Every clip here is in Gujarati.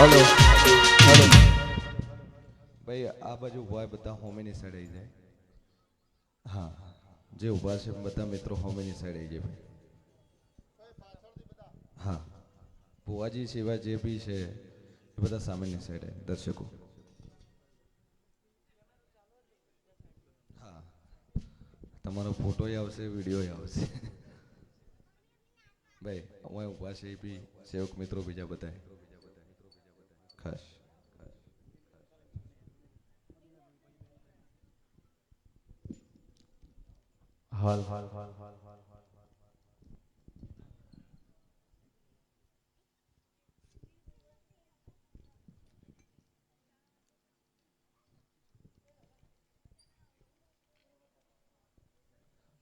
હલો હલો ભાઈ આ બાજુ ઉભા બધા હોમીની સાઈડ આવી જાય. હા જે ઉભા છે બધા મિત્રો હોમીની સાઈડ આવી જાય ભાઈ. હા ભુવાજી સિવાય જે બી છે એ બધા સામેની સાઈડે દર્શકો. હા તમારો ફોટો આવશે વિડીયો આવશે ભાઈ હું ઉભા છે એ બી સેવક મિત્રો બીજા બધા ખાસ. હાલ હાલ હાલ હાલ હાલ હાલ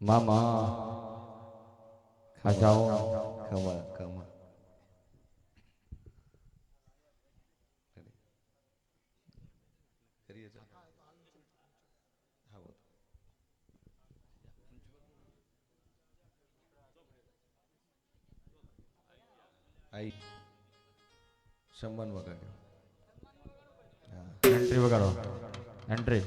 મામા આ જાઓ ખમા ખમા કરીએ ચાલો. હા બોલો. આઈ સંબંધ વગાડ્યો. હા એન્ટ્રી વગાડો entry.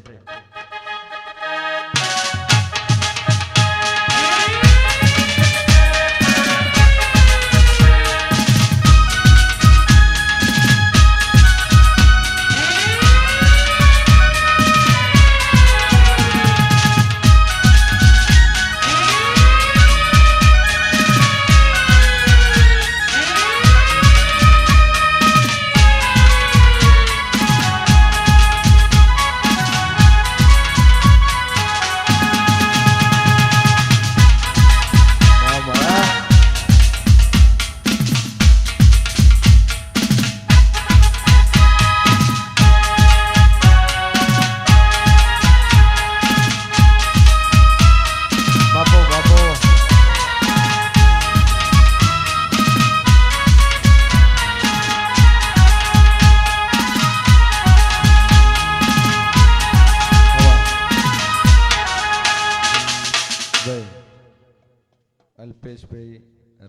Alpeshbhai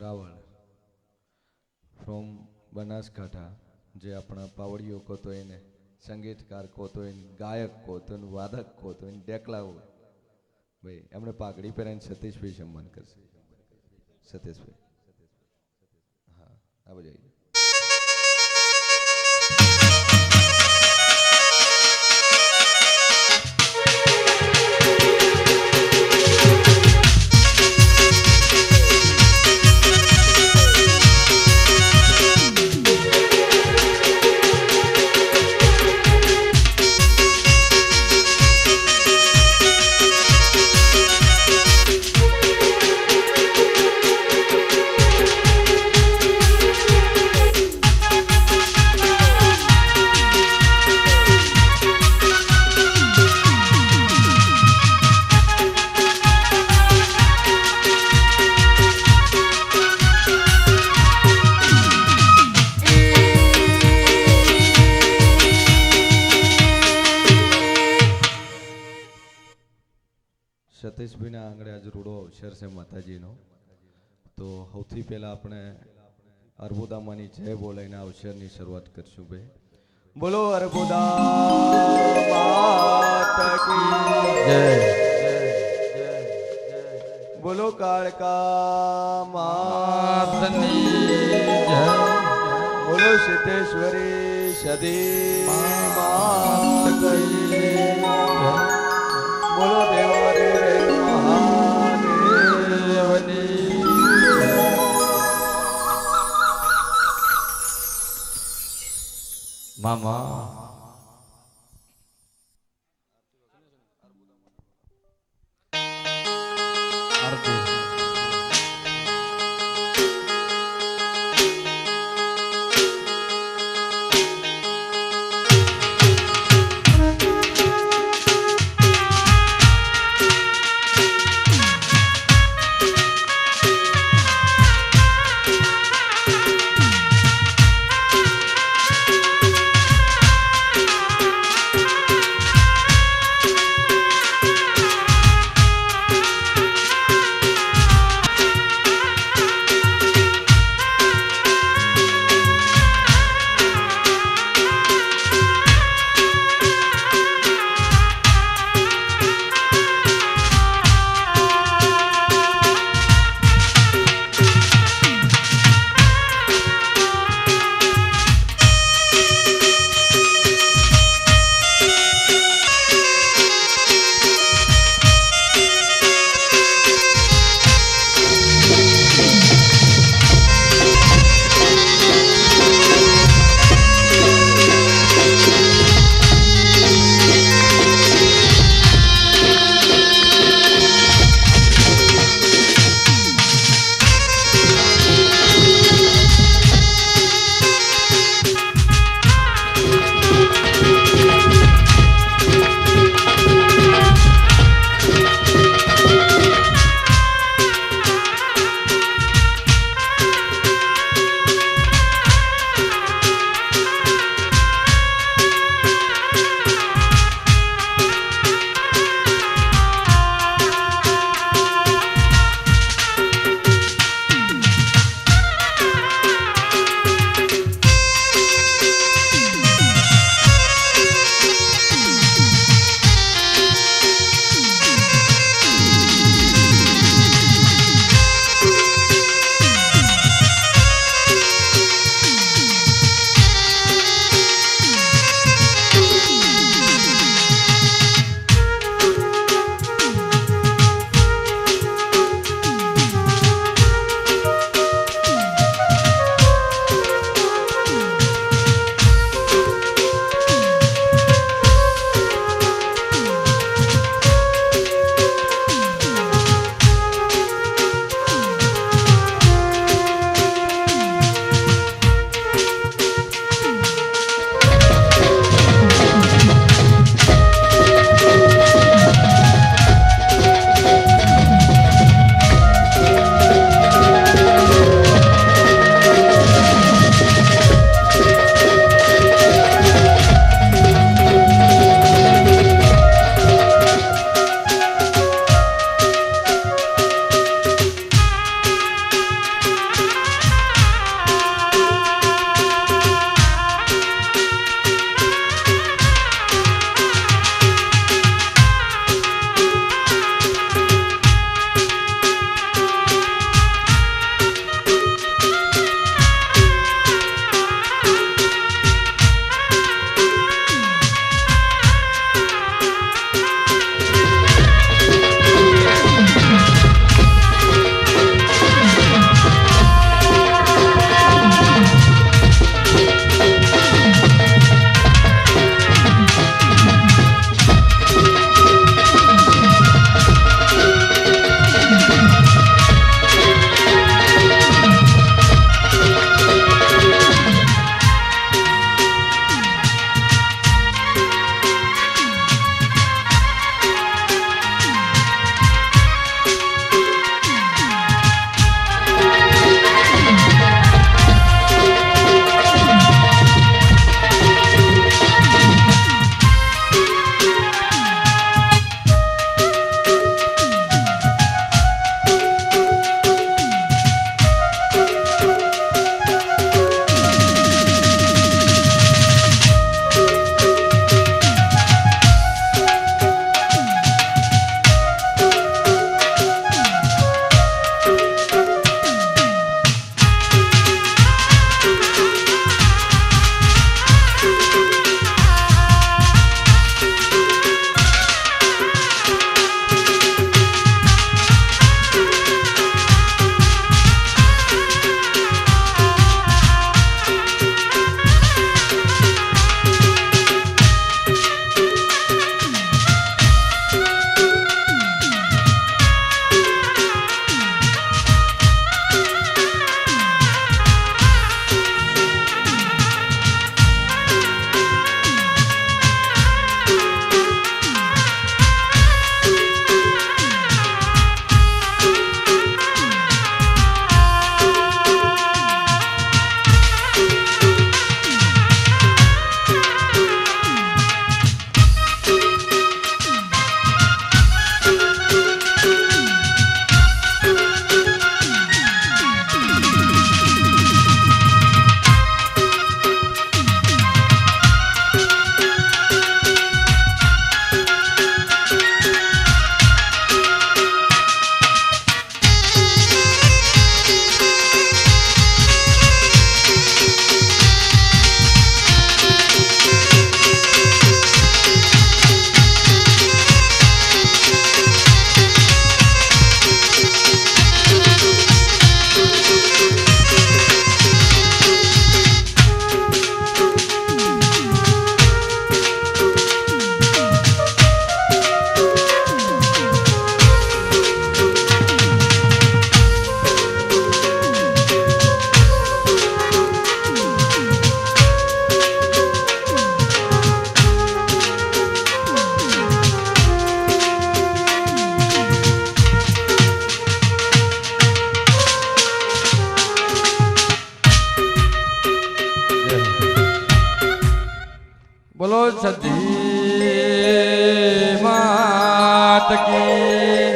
Raval from Banaskantha જે આપણા પાવડીઓ કહો તો એને સંગીતકાર કહો તો એને ગાયક કહો તો એને વાદક કહો તો એને ડેકલા હોય ભાઈ એમણે પાઘડી પહેરાઈને સતીશભાઈ સન્માન કરશે. સતીશભાઈ હા આ બધા સતીશભાઈના આંગણે આજ રૂડો અવસર છે માતાજીનો. તો સૌથી પહેલા આપણે અર્બુદામાની જય બોલાઈને અવસરની શરૂઆત કરશું ભાઈ. બોલો અર્બુદા માતા કી જય. બોલો કાળકા માતની જય. બોલો સિદ્ધેશ્વરી સદી માત કી જય. બોલો દેવાદેવ મહાદેવની મામા આરતી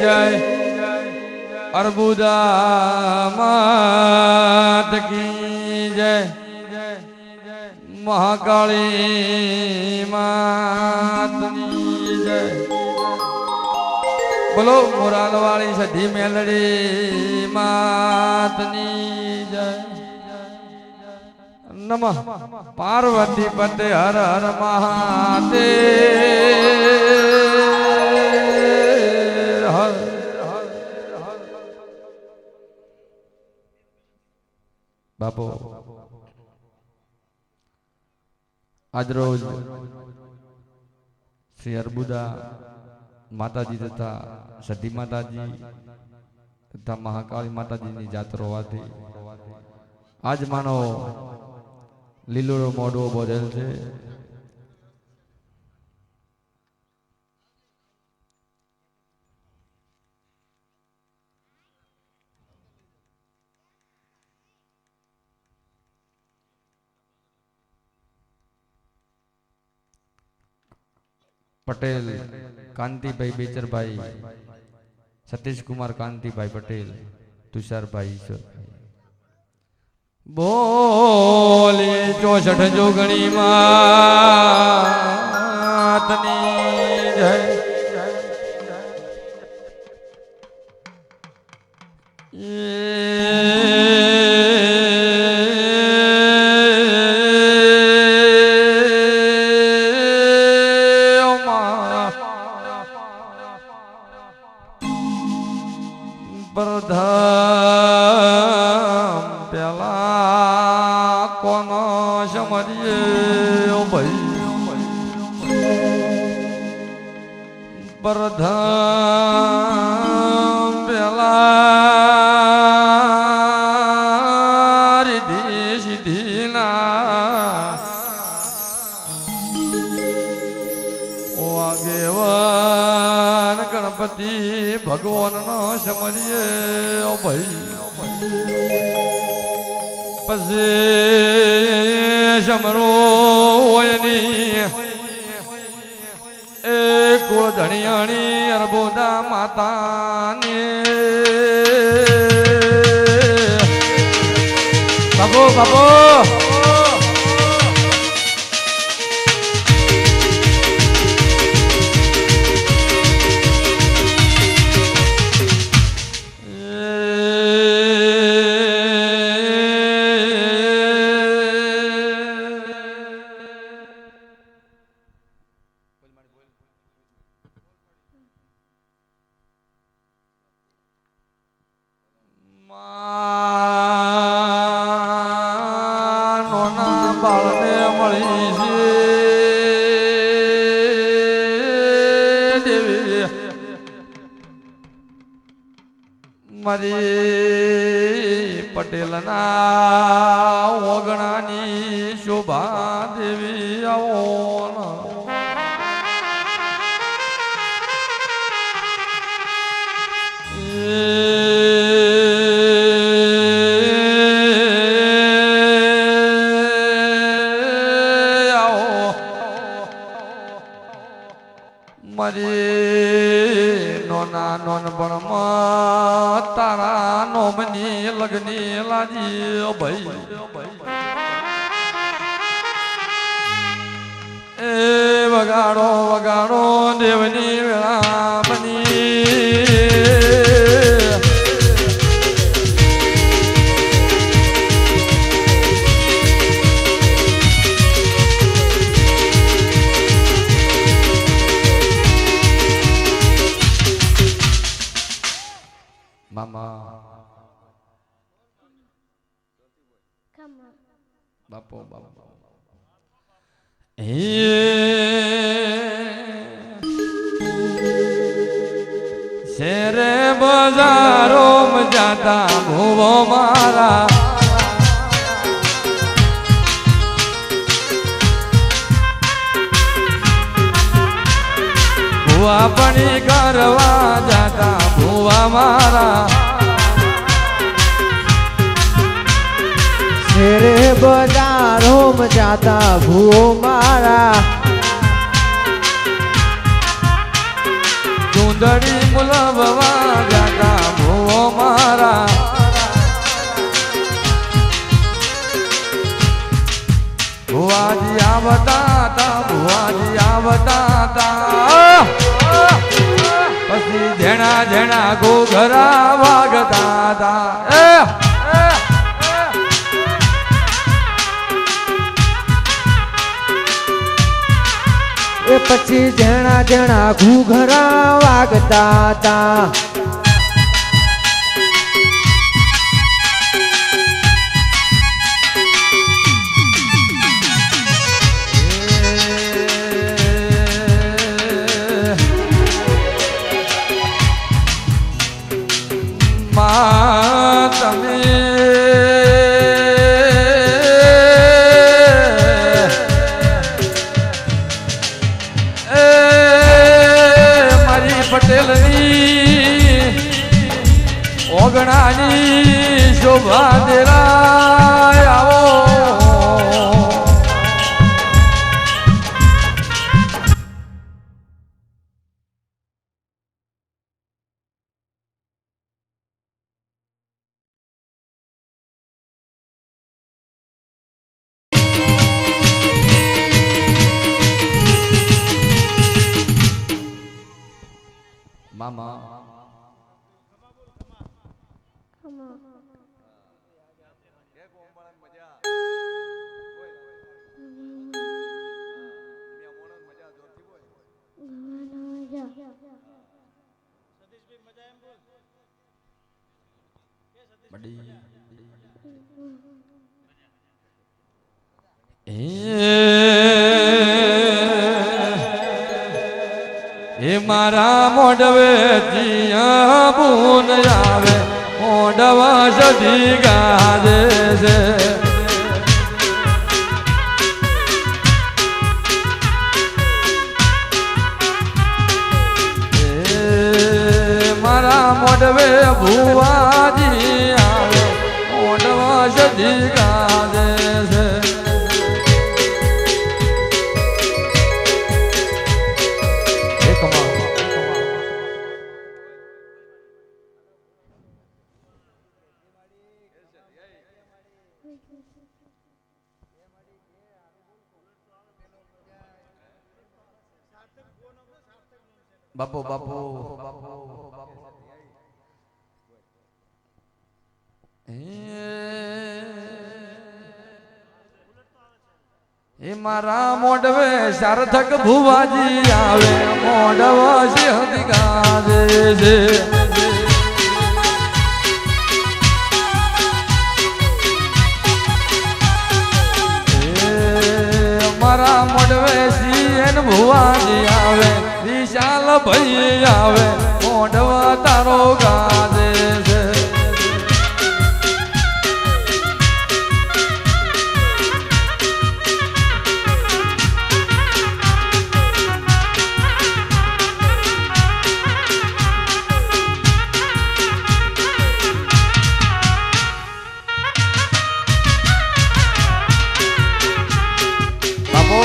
જય અર્બુદા માત કી જય મહાકાળી માતની જય બોલો મોરાલવાળી સધી મેલડી માતની જય નમઃ પાર્વતી પતે હર હર મહાદેવ હર બાપો આજરોજ શ્રી અર્બુદા માતાજી તથા સતી માતાજી તથા મહાકાળી માતાજીની જાત્રા હોવાથી આજ માનો લીલો મોઢો બોધેલ છે. પટેલ કાંતિભાઈ બેચરભાઈ, સતીશકુમાર કાંતિભાઈ પટેલ, તુષારભાઈ ઈશ્વરભાઈ. બોલી 64 જોગણી માતની જય. પ્રધામ પેલા કોનો સમજીએ ભાઈ. પ્રધામ પેલા રીધિ સિદ્ધિના વાગેવાન ગણપતિ ભગવાન નો સમજીએ ભાઈ. પછી સમરો હોયની એ કુળ ધણિયાણી અર્બુદા માતાની બાબો બાબો નોના બાળને મળી છે દેવી મારી પટેલના ઓગણાની શોભા દેવી આવો. મારી નોના નોનપણમાં તારા નોમની લગની લાજી ભાઈ. એ વગાડો વગાડો દેવની વેળા બની. બાપો બાપો શેરે બજારો જાતા ભૂવો મારા ભૂવા પણી કરવા જાતા ભૂવા મારા. શેરે બજારો જાતા ભૂવો મારા તું સુધડી મુલભવા જાતા ભૂવો મારા ભુવાજી આવતા તા ભુવાજી આવતા તા પછી જેણા જેણા ઘોઘરા વાગતા તા એ પછી જણા જણા ઘૂઘરા વાગતા તા તમે મારી પટેલની ઓગણાની શોભા દેરાય આવો મામા એ મારા મોઢવે જીયા બૂન આવે મોઢવા સધી ગાજે છે મારા મોઢવે ભુવાજી આવે મોઢવા સધી ગાજે છે બાપુ બાપુ એ મારા મોઢવે સાર્થક ભુવાજી આવે મોઢવા સિંહ ગાજે છે મારા મોઢવે સિંહ ભુવાજી આવે વિશાલ ભાઈ આવે મોઢવા તારો ગાજે છે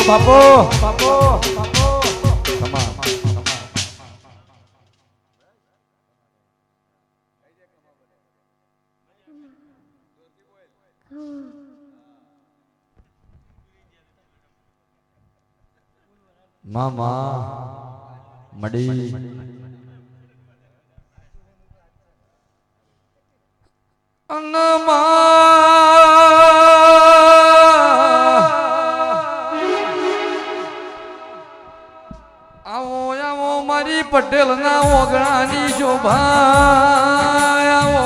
બાપો બાપો મામા મડી આવો આવો મારી પટેલ ના ઓગણાની શોભા આવો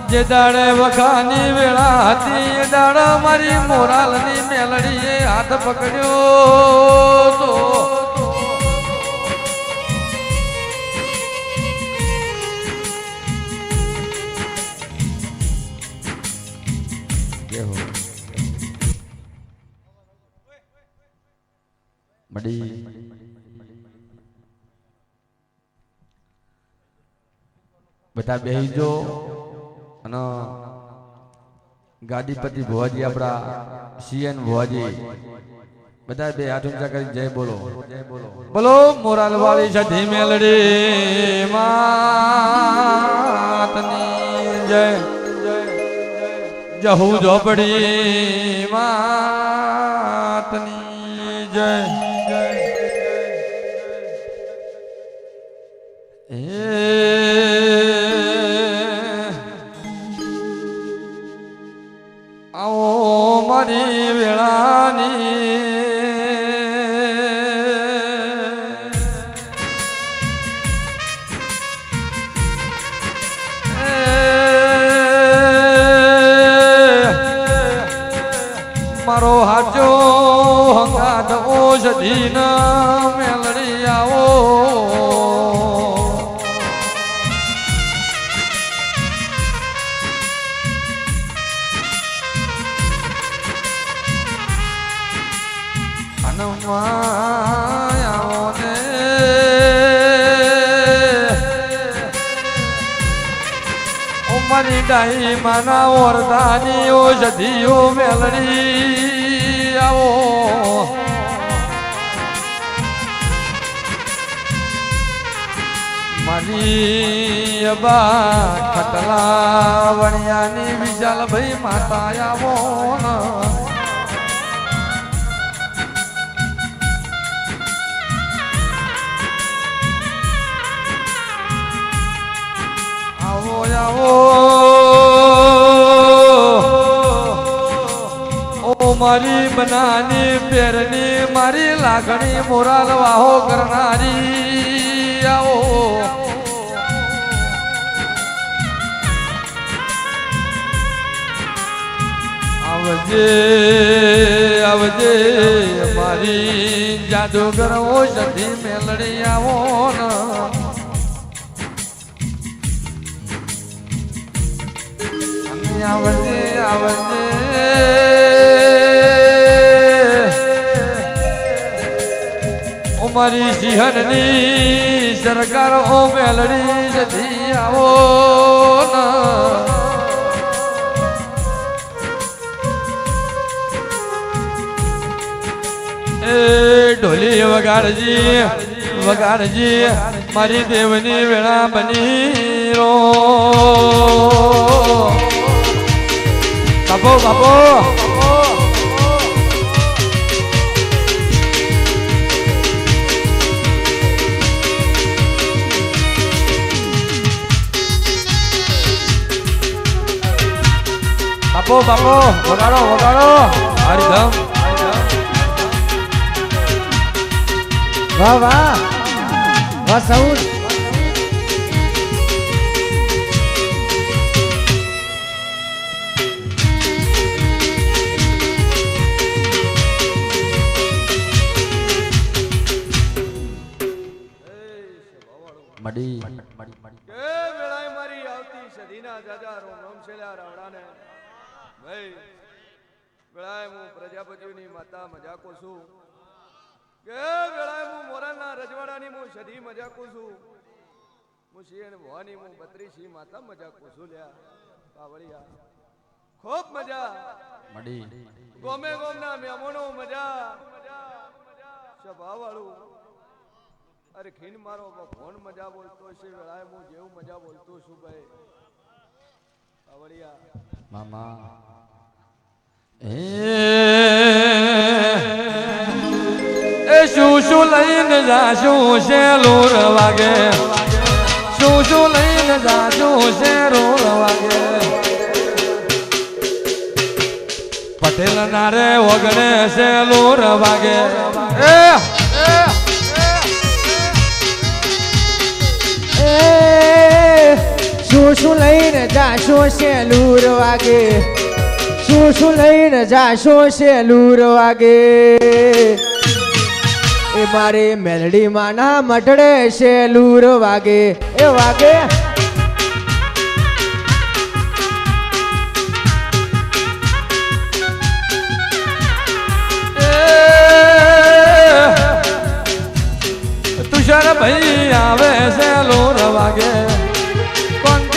જે દાડે વખાની વેળા હતી એ દાડા મારી મોરાલની મેલડીએ હાથ પકડ્યો તો મડી બધા બેહીજો અને ગાદીપતિ ભુવાજી આપણા સીએન ભુવાજી બધા બે હાથ ઊંચા કરી જય બોલો બોલો મોરાલ વાળી સધી મેલડી માતની જય જહુ ઝોપડી માતની જય આવો મારી વેળાની મારો હાચો હંગાત ઓષધીન મેલડી આવો માયાઓને ઉમરી ડાઈ માના ઓરદાની ઓષધિઓ મેલડી આવો મારી બા ખટલા વણિયાની વિશાલ ભાઈ માતા આવો ઓ મારી બનાની પેરની મારી લાગણી મોરાલ વાહો કરનારી આવો આવજે આવજે મારી જાદુગર ઓષધી મેલડી આવો ને આવજે આવજે ઉમરી સિંહની સરકાર ઓ મેલડી જતી આવો એ ઢોલી વગાડજી વગાડજી મારી દેવની વેળા બની રો બાપો બાપો બાપો બાપો વગાડો વગાડો હરિધમ વાહ વાહ વાહ સૌર મડી કે વેળાએ મારી આવતી સદીના જાજા રોમ રોમ છેલા રાવડાને ભાઈ વેળાએ હું પ્રજાપતિઓની માતા મજાકો છું કે વેળાએ હું મોરાલના રજવાડાની હું સદી મજાકો છું હું શિયણ ભવાની હું બત્રીસી માતા મજાકો છું લ્યા પાવળિયા ખૂબ મજા મડી ગોમે ગોમના મહેમાનો મજા સ્વભાવવાળું અરે ખીન મારો ભગવાન મજા બોલતો છે વેળાએ હું જેવું મજા બોલતો છું ભાઈ આવડિયા મામા એ શું શું લઈને જાશું છે લોર વાગે શું શું લઈને જાશું છે રોર વાગે પટેલ ના રે વગડે છે લોર વાગે શું લઈને જાશો શેલુર વાગે શું લઈને જાશો શેલુર વાગે એ મારે મેલડી માના મટડે શેલુર વાગે એ વાગે તુષાર ભાઈ આવે છે લોર વાગે કોણ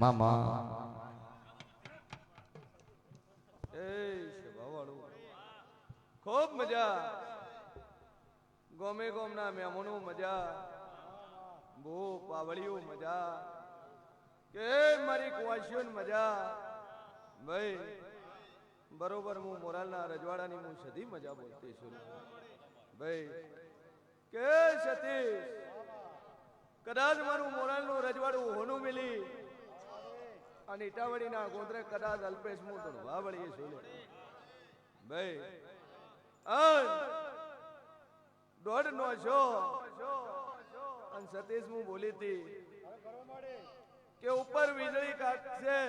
મામા એ સભાવાળું ખૂબ મજા ગોમે ગોમના મહેમાનો મજા બહુ પાવળિયું મજા કે મારી કુવાસીઓ મજા ભાઈ બરોબર હું મોરાલના રજવાડાની હું સધી મજા બોલતી છું ભાઈ કે સતીશ કદાચ મારું મોરાલનું રજવાડું હોનું મિલી અને ઈટાવળીના ગોંદરે કદાચ અલ્પેશ હું ધોળવા વળીએ છું ભાઈ દોઢ નો છો અને સતીશ હું બોલી હતી કે ઉપર વીજળી કાઢશે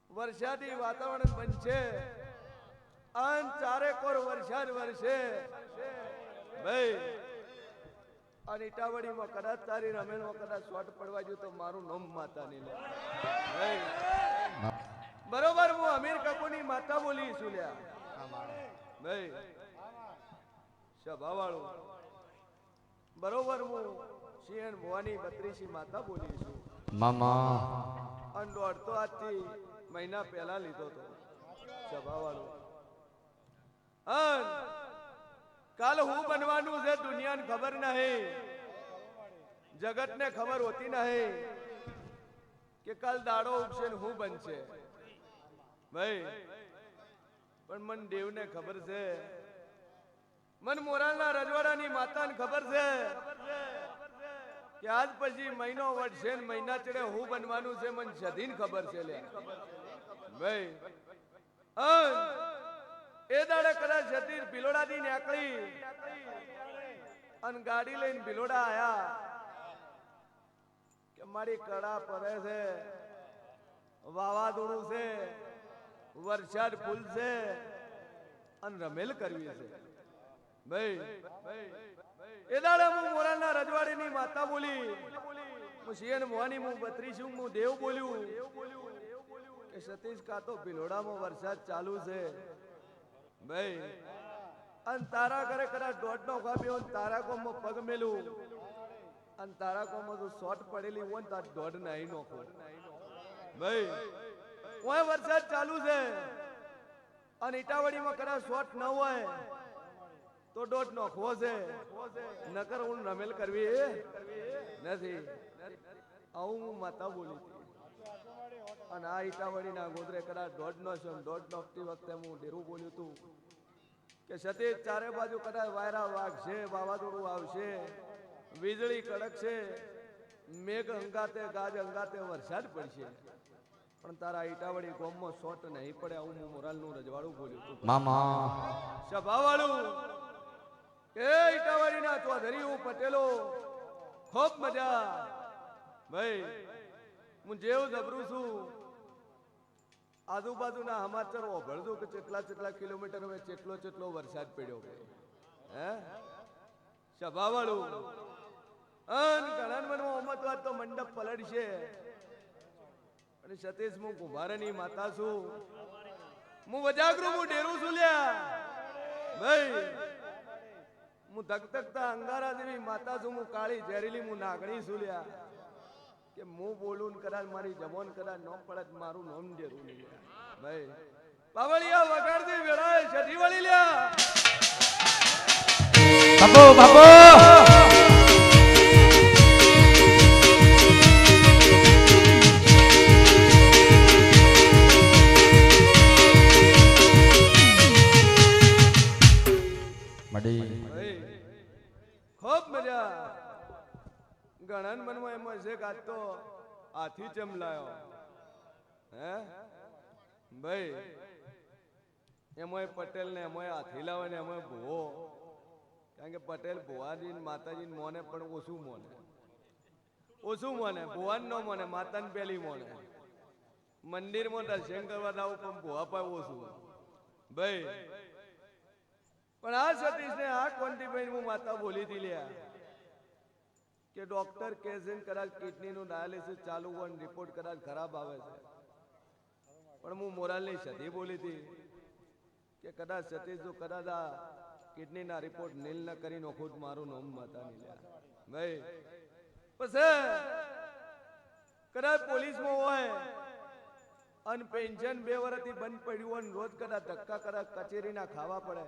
વરસાદી વાતાવરણ બનશે અને ચારે કોર વરસાદ વરસે ભાઈ અને ઈટાવળીમાં કદાચ તારી રમેલમાં કદાચ શોટ પડવા જો તો મારું નામ માતા નહીં લે ભાઈ બરોબર હું અમીર કપૂરની માતા બોલી છું લ્યા ભાઈ સભાવાળું બરોબર હું સિંહણ ભવાની 32 માતા બોલી છું મામા અને દોઢતો આજથી મહિના પહેલા લીધો તો સભાવાળું કાલ હું બનવાનું છે દુનિયાને ખબર નહીં જગતને ખબર હોતી નહીં કે કાલ દાડો ઉગશે ને હું બનશે ભાઈ પણ મન દેવને ખબર છે મન મોરાલના રજવાડાની માતાને ખબર છે કે આજ પછી મહિનો વળશે ને મહિના ચડે હું બનવાનું છે મન સધીને ખબર છે લે ભાઈ એ દાડે કદાચ સતીર ભિલોડાથી નીકળી અને ગાડી લઈને ભિલોડા આયા કે મારી કડા પડે છે વાવાઝોડું છે વરસાદ ફૂલ છે અને રમેલ કરવી છે ભાઈ એ દાડે હું મોરાલના રજવાડીની માતા બોલી હું સિંહણ ભવાની હું 32 હું દેવ બોલ્યું કે સતીશ કા તો ભિલોડામાં વરસાદ ચાલુ છે ભાઈ અને તારા ઘરે કદાચ દોઢ નો કાપ્યો તારા કોમમાં પગ મેલું અને તારા કોમમાં તો શોટ પડેલી હોય ને તાર દોઢ નહીં નોખો ભાઈ ઓય વરસાદ ચાલુ છે અને ઈટાવળીમાં કદાચ શોટ ન હોય તો દોઢ નોખવો છે નકર હું રમેલ કરવી નથી આવું હું માતા બોલી અને આ ઈટાવળીના ગોદરે કદાચ દોઢ નો છે દોઢ નોખતી વખતે હું ડેરું બોલ્યું હતું કે સતીશ ચારે બાજુ કદાચ વાયરા વાગશે વાવાઝોડું આવશે વીજળી કડકશે મેઘ અંગાતે ગાજ અંગાતે વરસાદ પડશે પણ તારા ઈટાવળી ગોમમાં શોટ નહીં પડે આવું હું મોરાલનું રજવાડું બોલ્યું હતું મામા સભાવાળું એ ઈટાવળીના ચૌધરી પટેલો ખૂબ મજા ભાઈ હું જેવું જબરું છું આજુબાજુના સમાચાર ઓભળજો કે કેટલા કિલોમીટર હવે કેટલો વરસાદ પડ્યો હે સભાવાળું અન ઘણા મનમાં ઓમતવાદ તો મંડપ પલળશે અને સતીશ હું કુંભારની માતા છું હું વજાગરું હું ડેરું છું લ્યા ભાઈ હું ધગધગતા અંગારા જેવી માતા છું હું કાળી ઝેરીલી હું નાગણી છું લ્યા કે હું બોલું કદાચ મારી જવાન કદાચ ન પડે મારું નામ ડેરું નહીં ભાઈ પાવળિયા વગાડતી વેળાએ છઠી વળી લ્યા બાપુ બાપુ મડી ખૂબ મજા ગણન મનમાં એમ છે કે આજ તો હાથી ચમલાયો હે ભાઈ એમાં પટેલ ને એમાં હાથી લાવે ને એમાં ભૂવો કારણ કે પટેલ ભુવાજી માતાજી મોને પણ ઓછું મોને ભુવાન નો મોને માતા ને પેલી મોને મંદિરમાં દર્શન કરવા દાવ પણ ભુવા પાય ઓછું ભાઈ પણ આ સતીશ ને આ ક્વોન્ટિફાઈ હું માતા બોલી હતી લ્યા કે ડોક્ટર કહે છે કદાચ કિડની નું ડાયાલિસિસ ચાલુ હોય રિપોર્ટ કદાચ ખરાબ આવે છે પણ હું મોરાલની સધી બોલી હતી કે કદાચ સતીશ જો કદાચ આ કિડની ના રિપોર્ટ નીલ ન કરી નોખું મારું નામ માતા નહીં લ્યા ભાઈ પછી કદાચ પોલીસમાં હોય અને પેન્શન 2 વર્ષથી બંધ પડ્યું હોય ને રોજ કદાચ ધક્કા કદાચ કચેરીના ખાવા પડે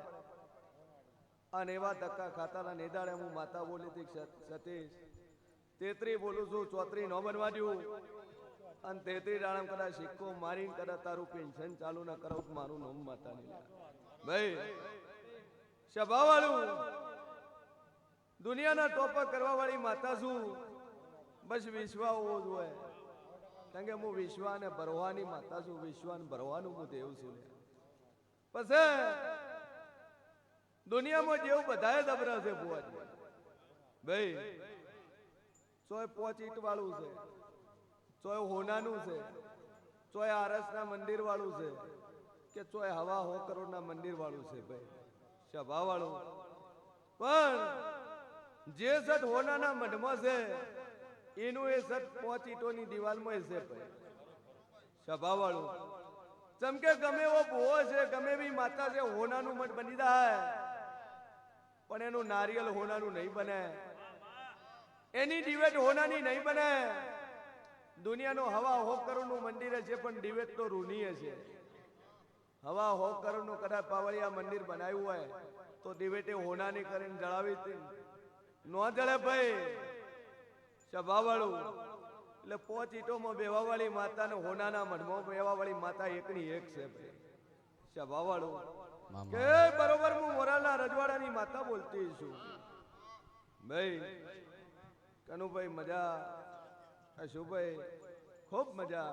અને એવા ધક્કા ખાતાના નેદાડે હું માતા બોલી હતી સતીશ 33 બોલું છું 34 ન બનવા દઉં અને 33 દાડામાં કદાચ સિક્કો મારીને કદાચ તારું પેન્શન ચાલુ ના કરાવું તો મારું નામ માતા નહીં ભાઈ સભા વાળું દુનિયાના ટોપા કરવા વાળી માતા છું બસ વિશ્વા હોવો જોઈએ કારણ કે હું વિશ્વા ને ભરવાની માતા છું વિશ્વા ને ભરવાનું હું દેવ છું પછી દુનિયામાં જેવું બધાએ દબરા છે ભુવાજી ભાઈ ચોય 5 ઈંટ વાળું છે ચોય હોનાનું છે ચોય આરસના મંદિર વાળું છે કે ચોય હવા 100 કરોડના મંદિર વાળું છે ભાઈ સભા વાળું પણ જે સત હોનાના મઢમાં છે એનું એ સત 5 ઈંટોની દિવાલમાં છે ભાઈ સભા વાળું ચમકે ગમે એવો ભૂવો છે ગમે એવી માતા છે હોનાનું મઠ બની જાય પણ એનું નારિયેલ હોનાનું નહીં બને એની ડિવેટ હોનાની નહીં બને દુનિયાનો હવા 100 કરોડનું મંદિર છે પણ ડિવેટ તો રૂની છે હવા 100 કરોડનું કદાચ પાવળિયા મંદિર બનાવ્યું હોય તો ડિવેટે હોનાની કરીને જળાવી હતી નો જળે ભાઈ સભા વાળું એટલે 5 ઈંટોમાં બેવા વાળી માતા ને હોનાના મઢમાં બેવા વાળી માતા એકની એક છે ભાઈ સભા વાળું કે બરોબર હું મોરાલના રજવાડાની માતા બોલતી છું ભાઈ કનુભાઈ મજા અશુભાઈ ખૂબ મજા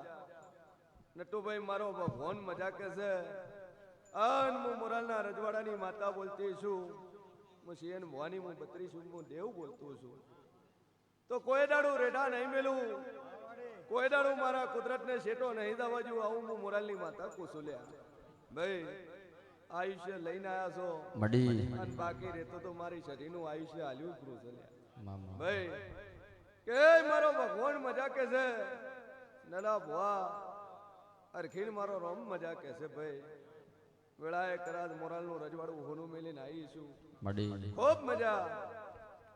નટુભાઈ મારો ભગવાન મજા કે છે અન હું મોરાલના રજવાડાની માતા બોલતી છું હું સીએન ભવાની હું 32 હું દેવ બોલતો છું તો કોઈ દાડું રેઢા નહીં મેલું કોઈ દાડું મારા કુદરતને શેટો નહીં દવા જેવું આવું હું મોરાલની માતા કુસુલ્યા ભાઈ આયુષ્ય લઈને આયા છો મડી અને બાકી રહેતો તો મારી શરીરનું આયુષ્ય હાલ્યું કુસુલ્યા ભાઈ કે મારો ભગવાન મજા કે છે નલા ભવા અરખીન મારો રોમ મજા કે છે ભાઈ વેળાએ કરાજ મોરાલનું રજવાડું હોનું મેલીને આવીશું મડી ખૂબ મજા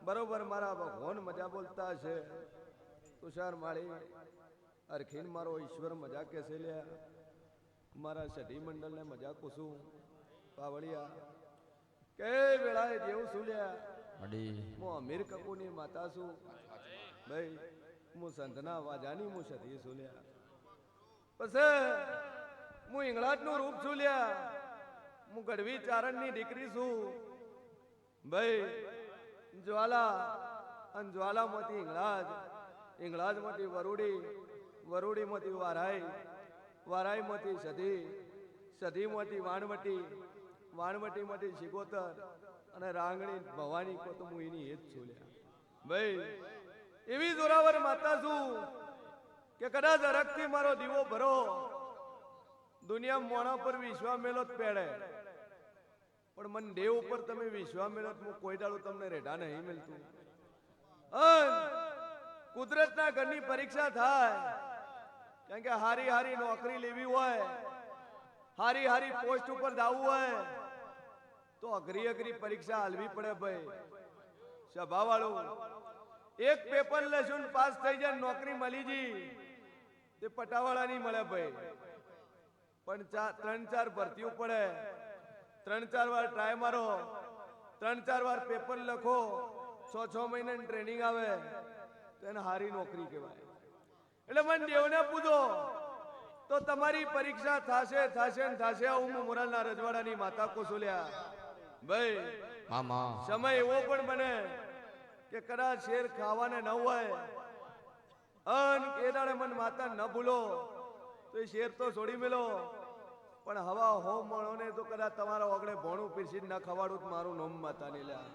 બરોબર મારા ભગવાન મજા બોલતા છે તુષાર માળી અરખીન મારો ઈશ્વર મજા કે છે લ્યા મારા સઢી મંડળને મજા કુસું પાવળિયા કે વેળાએ જેવું શું લ્યા મડી હું અમીર કપૂરની માતા છું ભાઈ હું સંતના વાજાની હું સધી છું લ્યા પછી હું ઇંગળાજનું રૂપ છું લ્યા હું ગઢવી ચારણની દીકરી છું ભાઈ જ્વાલા અને જ્વાલામાંથી ઇંગળાજમાંથી વરુડીમાંથી વારાઈમાંથી સધીમાંથી વાણવટીમાંથી શિકોતર અને રાંગણી ભવાની કો તો હું એની એ જ છું લ્યા ભાઈ એવી જોરાવર માતા છું કે કદાચ અરગથી મારો દીવો ભરો દુનિયા મોણા પર વિશ્વા મેલો જ પેડે પણ મન દેવ ઉપર તમે વિશ્વા મેળો હું કોઈ દાડું તમને રેઢા નહીં મળતું કુદરતના ઘરની પરીક્ષા થાય કારણ કે હારી નોકરી લેવી હોય હારી પોસ્ટ ઉપર જવું હોય તો અઘરી પરીક્ષા હાલવી પડે ભાઈ સભા વાળું એક પેપર લેશું પાસ થઈ જાય નોકરી મળી જી તે પટાવાળાની મળે ભાઈ પણ 3-4 ભરતીઓ પડે 3-4 વાર ટ્રાય મારો 3-4 વાર પેપર લખો 6 મહિનાની ટ્રેનિંગ આવે તો એને હારી નોકરી કહેવાય એટલે મને દેવને પૂછો તો તમારી પરીક્ષા થશે હું મોરાલના રજવાડાની માતા કુસુલ્યા ભાઈ મામા સમય એવો પણ બને કે કદાચ શેર ખાવાને ન હોય અન એ દાડે મન માતા ન ભૂલો તો એ શેર તો છોડી મેલો પણ હવા હો મળોને તો કદાચ તમારા ઓગળે ભોણું પીરસી ન ખવાડું તો મારું નામ માતા ને લ્યા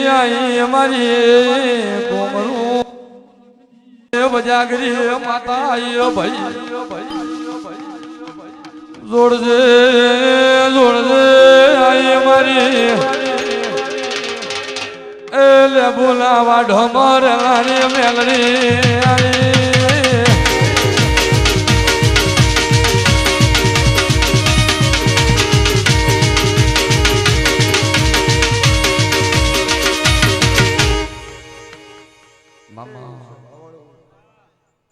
આઈ અમારી કોમરું બજાગરી માતા આઈ ભાઈ જોડજે આઈ મારી એ લે બોલાવા ઢમર લાની મેલડી આઈ મામા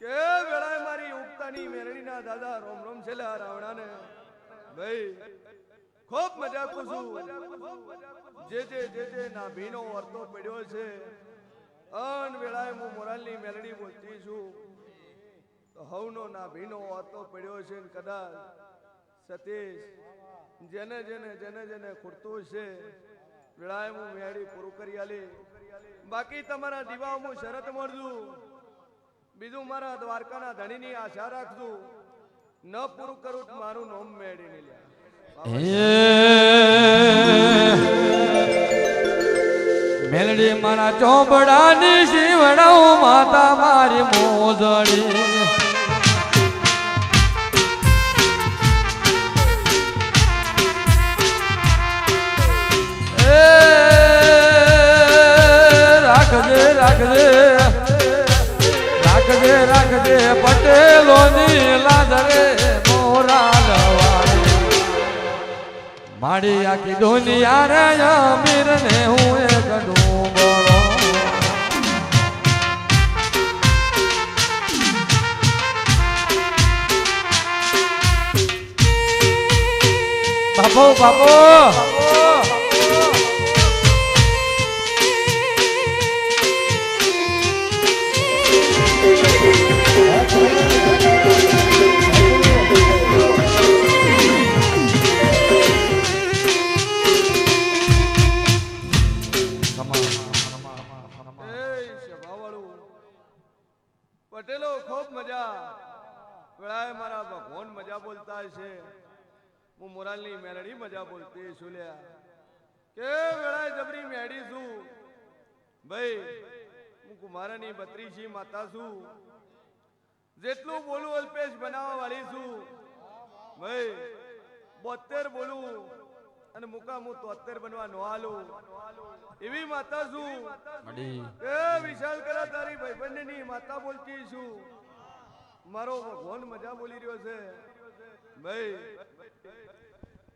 કે વેળાએ મારી ઉગતાની મેરડીના દાદા રોમ રોમ છેલ્લા રાવણાને ભાઈ ખૂબ મજા કુસું જે ના ભીનો વર્તો પડ્યો છે અન વેળાએ હું મોરાલની મેલડી બોલતી છું તો હવનો ના ભીનો વર્તો પડ્યો છે ને કદાચ સતીશ જેને ખૂટતું છે વેળાએ હું મેળી પૂરું કરી આલી બાકી તમારા દીવા હું શરત મળજું બીજું મારા દ્વારકાના ધણીની આશા રાખજો ન પૂરું કરું તો મારું નામ મેળી નહીં લ્યા મેલડી મારા ચોપડાની શિવડાઉ માતા મારી મોજડી રાખજે પટેલોની લાદરે મોરા મારી આખી દુનિયા રે અમીર ને હું એક ડૂબરો બાપો પટેલો ખૂબ મજા વેળાએ મારા ભગવાન મજા બોલતા છે હું મોરાલની મેલડી મજા બોલતી છું લ્યા કે વેળાએ જબરી મેડી છું ભાઈ હું કુમારાની બત્રીસી માતા છું જેટલું બોલું અલ્પેશ બનાવવા વાળી છું ભાઈ 72 બોલું અને મુકા હું 73 બનવા નો હાલું એવી માતા છું એ વિશાલ કરા તારી ભાઈબંધની માતા બોલતી છું મારો ભગવાન મજા બોલી રહ્યો છે ભાઈ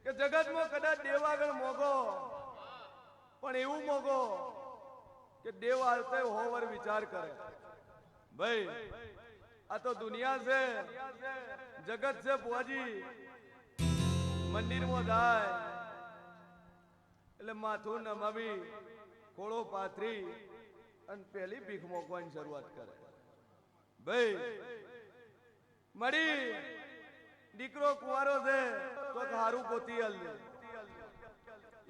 કે જગતમાં કદાચ દેવ આગળ મોગો પણ એવું મોગો કે દેવ હાલતે હોવર વિચાર કરે ભાઈ આ તો દુનિયા છે જગત છે બુઆજી મંદિરમાં જાય એટલે માથું નમાવી ખોળો પાથરી અને પેલી ભીખ મોકવાની શરૂઆત કરે ભાઈ મળી દીકરો કુંવારો છે તો હારું પોતી હાલ દે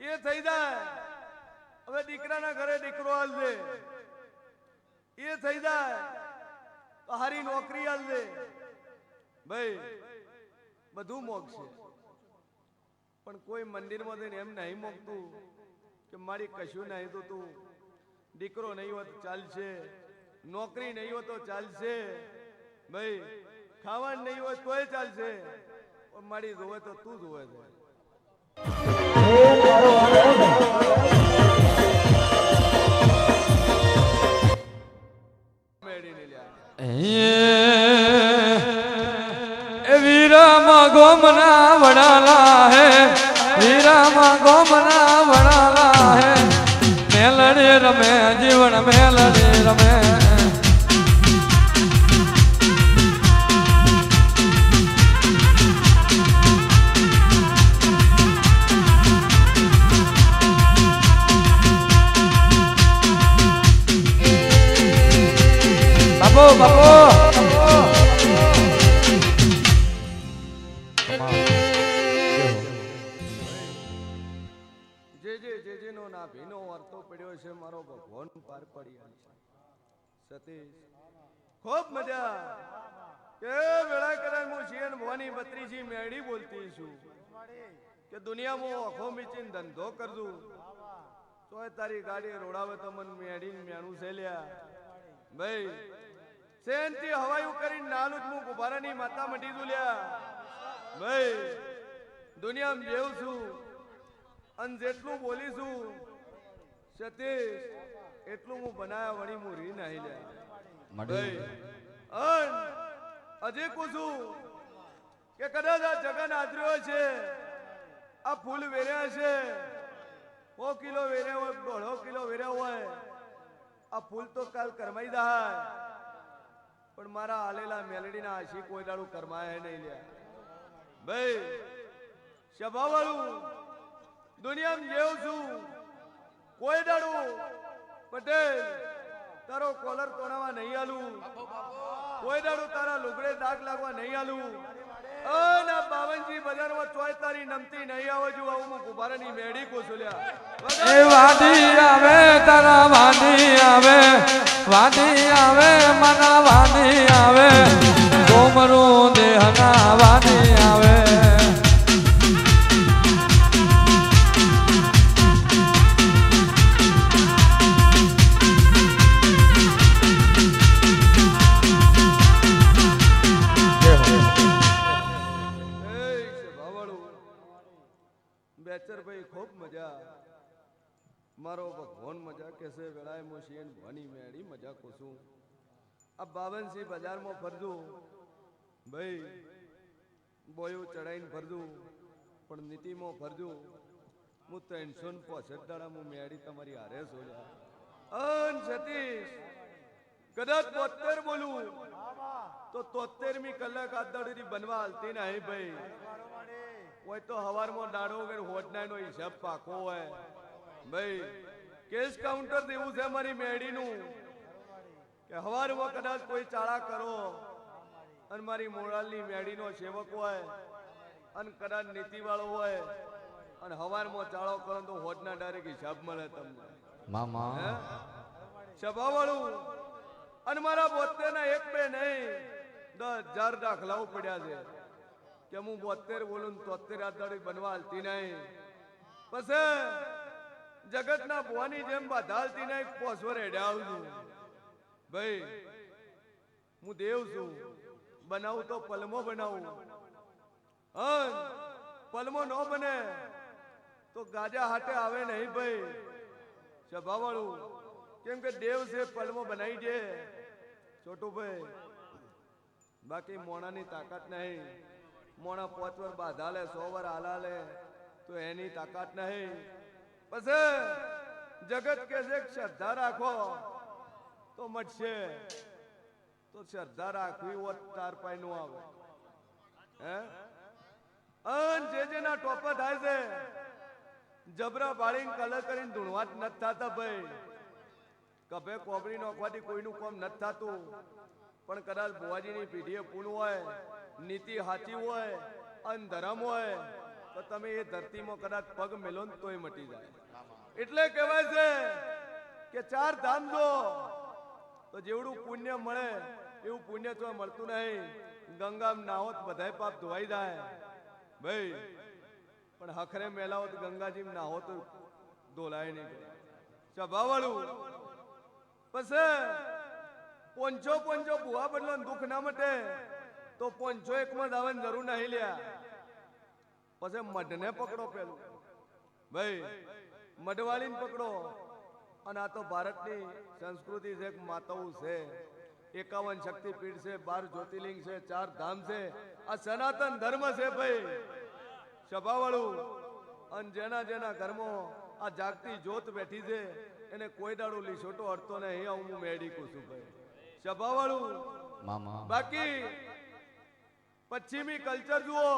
એ થઈ જાય હવે દીકરાના ઘરે દીકરો હાલ દે એ થઈ જાય તો હારી નોકરી હાલ દે ભાઈ બધું મોગશે પણ કોઈ મંદિરમાં જઈને એમ નહીં મોકતું કે મારી કશું નહીં તો તું દીકરો નહીં હોત ચાલશે નોકરી નહીં હોય તો ચાલશે ભાઈ ખાવાનું નહીં હોય તોય ચાલશે પણ મારી જોવે તો તું જોવે છે વીરામાં ગોમના વડાલા હે વીરામાં ગોમના વડાલા હે મેલડી રમે જીવન મેલડી રમે બાપો જેનો ના ભીનો વર્તો પડ્યો છે મારો ભગવાન પાર પડી છે સતીશ ખૂબ મજા કે વેળા કરાય હું શિયન ભવાની બત્રીસી મેળી બોલતી છું કે દુનિયામાં આખો મીચીને ધંધો કરજો તોય તારી ગાડી રોડાવે તો મન મેળી મેણું છે લ્યા ભાઈ સેનથી હવાયું કરીને નાલું હું ગુબારાની માતા મટી દુલ્યા ભાઈ દુનિયામાં જેવું છું અને જેટલું બોલીશું સતીશ એટલું હું બનાયા વળી હું રી નહીં લે અન અજે કુછું કે કદાચ આ જગન આદર્યો છે આ ફૂલ વેર્યા છે 100 કિલો વેર્યા હોય 1.5 કિલો વેર્યા હોય આ ફૂલ તો કાલ કરમાઈ જાય પણ મારા હાલેલા મેલડીના આશી કોઈ દાડું કરમાય નહીં લ્યા ભાઈ સ્વભાવવાળું દુનિયામાં જેવું છું કોઈ દાડું પટેલ તારો કોલર તોડાવા નહીં આલું કોઈ દાડું તારા લુગડે દાગ લાગવા નહીં આલું અને બાવનજી બજારમાં ચોય તારી નમતી નહીં આવે જો આવું હું કુભારાની મેડી કોસુલ્યા એ વાદી આવે તારા વાદી આવે મના વાદી આવે કોમરું દેહના વાદી આવે બેચરભાઈ ખૂબ મજા મારો ભગવાન મજા કેસે વેળાએ મોશીન ભણી મેળી મજા કોસું આ બાવનસી બજારમાં ફરજું ભાઈ બોયું ચડાઈને ફરજું પણ નીતિમાં ફરજું હું 365 દાડા હું મેળી તમારી હારે સોલ્યા અન સતીશ કદાચ 72 બોલું તો 73મી કલાક આ દાડીથી બનવા હાલતી નહીં ભાઈ હોય તો હવારમાં દાડો વગર હોટનાનો હિસાબ પાકો હોય ભાઈ કેસ કાઉન્ટર દેવું છે મારી મેડીનું કે હવારમાં કદાચ કોઈ ચાળા કરો અને મારી મોરાલની મેડીનો સેવક હોય અને કદાચ નીતિવાળો હોય અને હવારમાં ચાળો કરો તો હોટના ડાયરેક્ટ હિસાબ મળે તમને મામા સભાવાળું અને મારા 72 ના એક બે નહીં 10,000 દાખલાઓ પડ્યા છે કે હું 72 બોલું 73 આદાડી બનવા હાલતી નહીં પછી જગતના ભુવાની જેમ બાધાલતી નહીં પોસવર હેડ્યા આવું છું ભાઈ હું દેવ છું બનાવું તો પલમો બનાવું પલમો ન બને તો ગાજા હાટે આવે નહીં ભાઈ સભાવાળું કેમ કે દેવ છે પલમો બનાવી દે છોટું ભાઈ બાકી મોણાની તાકાત નહીં મોણા 5 વાર બાધા લે 100 વાર હાલા લે તો એની તાકાત નહીં પછી જગત કે છે શ્રદ્ધા રાખો તો મળશે તો શ્રદ્ધા રાખવી હોત તાર પાય નું આવે હે અન જેના ટોપા થાય છે જબરા બાળીને કલર કરીને ધૂણવાત નથી થતા ભાઈ કભે કોબરી નોખવાથી કોઈનું કામ નથી થતું પણ કદાચ બુવાજીની પીઢીએ પૂર્ણ હોય નીતિ સાચી હોય અને ધર્મ હોય તો તમે એ ધરતીમાં કદાચ પગ મેલો ને તોય મટી જાય એટલે કહેવાય છે કે 4 ધામ જો તો જેવડું પુણ્ય મળે એવું પુણ્ય તો મળતું નહીં ગંગામાં નાહોત બધાય પાપ ધોવાઈ જાય ભાઈ પણ હખરે મેલાવત ગંગાજીમાં નાહોત ધોલાય નહીં સ્વભાવવાળું પછી પોંચો ભુવા બદલો દુઃખ ના મટે તો પોંચો એકમાં દાવાની જરૂર નહીં લ્યા પછી મઢને પકડો પેલું ભાઈ મઢવાળીને પકડો અને આ તો ભારતની સંસ્કૃતિ છે માતાઓ છે 51 શક્તિપીઠ છે 12 જ્યોતિર્લિંગ છે 4 ધામ છે આ સનાતન ધર્મ છે ભાઈ સભાવાળું અને જેના ઘરમાં આ જાગતી જ્યોત બેઠી છે એને કોઈ દાડો લીસોટો અડતો નહીં હું મેડી કું ભાઈ સભાવાળું મામા બાકી પશ્ચિમી કલ્ચર જુઓ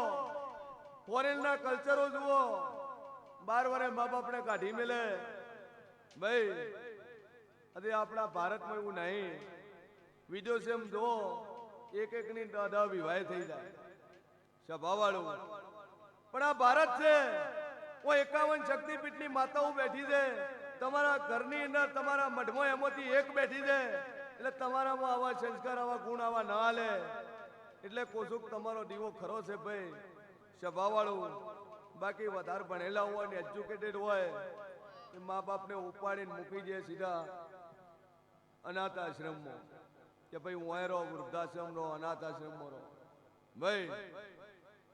ફોરેન ના કલ્ચરો જુઓ 12 વર્ષે મા બાપને કાઢી મેલે ભાઈ અરે આપણા ભારતમાં એવું નહીં વિદેશેમ જો એક ની 10 વિવાહ થઈ જાય સભાવાળું પણ આ ભારત છે ઓ 51 શક્તિપીઠની માતાઓ બેઠી છે તમારા ઘરની અંદર તમારા મઢમાં એમાંથી એક બેઠી છે એટલે તમારામાં આવા સંસ્કાર આવા ગુણ આવા ના હાલે એટલે કોસુક તમારો દીવો ખરો છે ભાઈ સભાવાળું બાકી વધારે ભણેલા હોય ને એજ્યુકેટેડ હોય એ મા બાપને ઉપાડીને મૂકી દે સીધા અનાથ આશ્રમમાં કે ભાઈ હું રહો વૃદ્ધાશ્રમ રહો અનાથ આશ્રમમાં રહો ભાઈ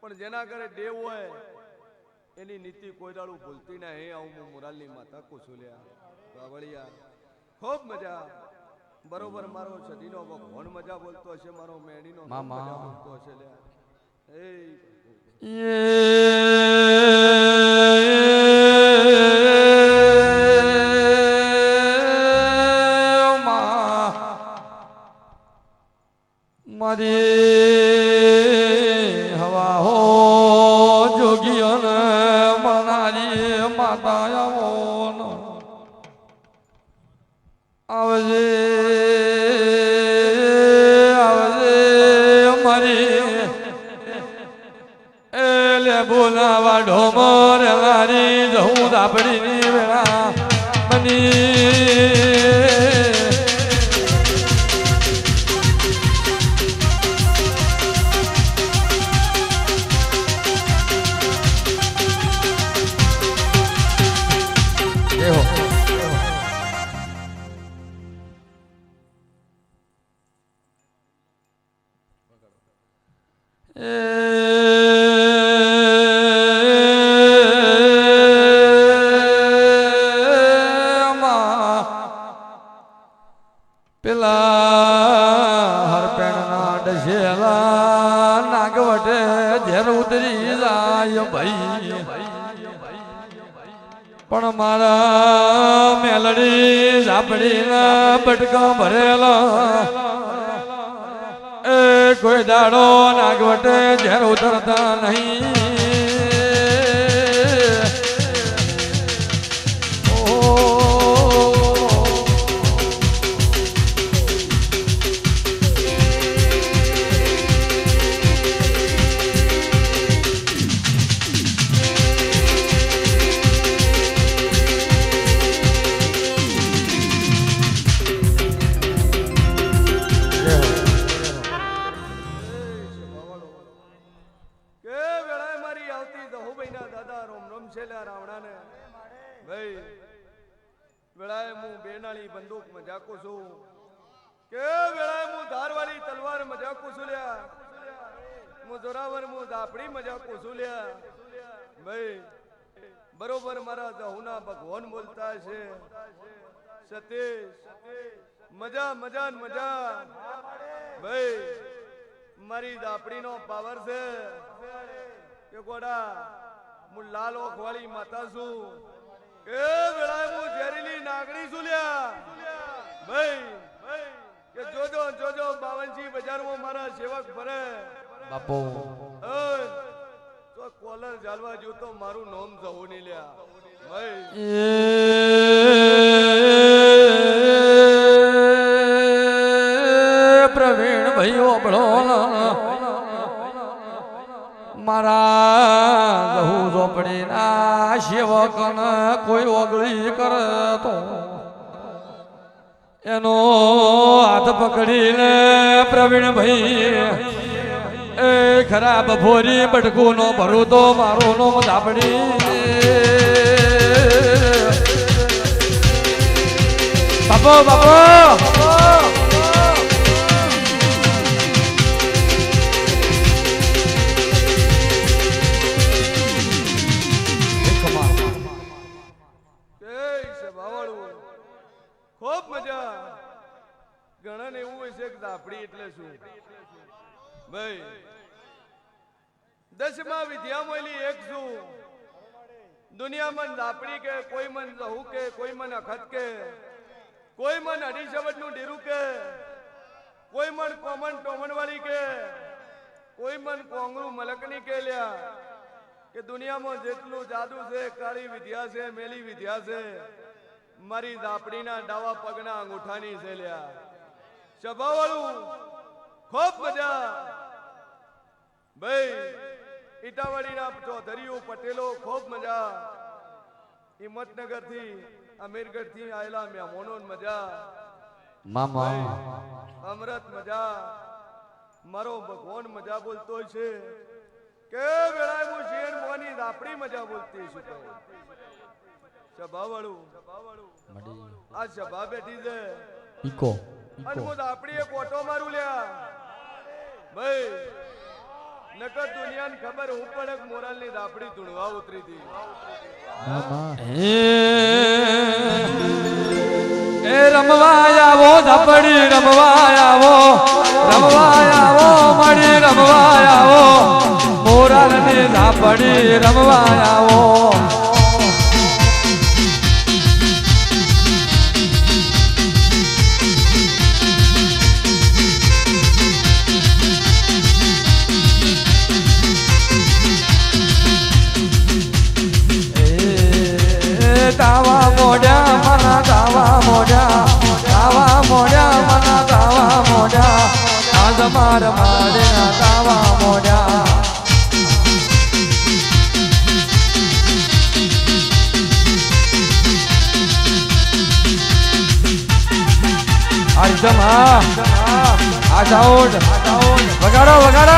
પણ જેના ઘરે દેવ હોય એની નીતિ કોઈ દાડું ભૂલતી નહીં આવું હું મોરાલની માતા કુસુલ્યા બાવળિયા ખૂબ મજા બરોબર મારો સદીનો ભગવાન મજા બોલતો હશે મારો મેડીનો મજા બોલતો હશે લ્યા મારી હવા હો જોગીઓને મનારી માતા આવો આવજે આવજે મારી એલે બોલાવા ઢોમર લારી જવું દાપડીની વેળા બની પેલા હરપેણના ડસેલા નાગવટે ઝેર ઉતરી જાય ભાઈ પણ મારા મેલડી ઝાપડીના બટકા ભરેલા એ કોઈ દાડો નાગવટે ઝેર ઉતરતા નહીં બંદૂક મજાકું છું કે વેળાએ હું ધારવાળી તલવાર મજાકું છું લ્યા હું જોરાવર હું દાપડી મજાકું છું લ્યા ભાઈ બરોબર મારા જહુના ભગવાન બોલતા છે સતીશ મજા મજા મજા ભાઈ મારી દાપડીનો પાવર છે કે ગોડા હું લાલ ઓખ વાળી માતા છું એ વેળાએ હું ઝેરીલી નાગડી છું લ્યા ભાઈ કે જોજો જોજો બાવનજી બજારમાં મારા સેવક ભરે બાપો તો કોલર જાલવા જો તો મારું નામ જવું નહીં લ્યા ભાઈ પ્રવીણ ભાઈ ઓબળો મારા જહુ ઝોપડી ના સેવક કોઈ ઓગળી કરે તો એનો હાથ પકડીને પ્રવીણ ભાઈ એ ખરાબ ભોરી બટકું નો ભરું તો મારો નો ધાપડી બાપો બાપો ખૂબ મજા ઘણા ને એવું હોય છે કે દાપડી એટલે શું ભાઈ 10મા વિદ્યામાં એક છું દુનિયામાં દાપડી કે કોઈ મન રહું કે કોઈ મન અખત કે કોઈ મન અઢી શબ્દ નું ઢેરું કે કોઈ મન કોમન ટોમન વાળી કે કોઈ મન કોંગરું મલકની કે લ્યા કે દુનિયામાં જેટલું જાદુ છે કાળી વિદ્યા છે મેલી વિદ્યા છે મારી દાપડીના ડાવા પગના અંગૂઠાની છે લ્યા સભાવાળું ખૂબ મજા ભાઈ ઈટાવાડીના ચૌધરીઓ પટેલો ખૂબ મજા હિંમતનગર થી અમીરગઢ થી આયેલા મહેમાનો મજા મામા અમૃત મજા મારો ભગવાન મજા બોલતો છે કે વેળાએ હું શેર મોની દાપડી મજા બોલતી છું સભાવાળું આ સભા બેઠી છે ઈકો અને હું દાપડી એક ઓટો મારું લ્યા ભાઈ નકર દુનિયાને ખબર હું પણ એક મોરાલની દાપડી ધૂણવા ઉતરી હતી એ રમવા આવો ધાપડી રમવા આવો મળી રમવા આવો મોરાલની ધાપડી રમવા આવો માર માડના દાવા મોડ્યા આજમ આ સાઉન્ડ વગાડો વગાડો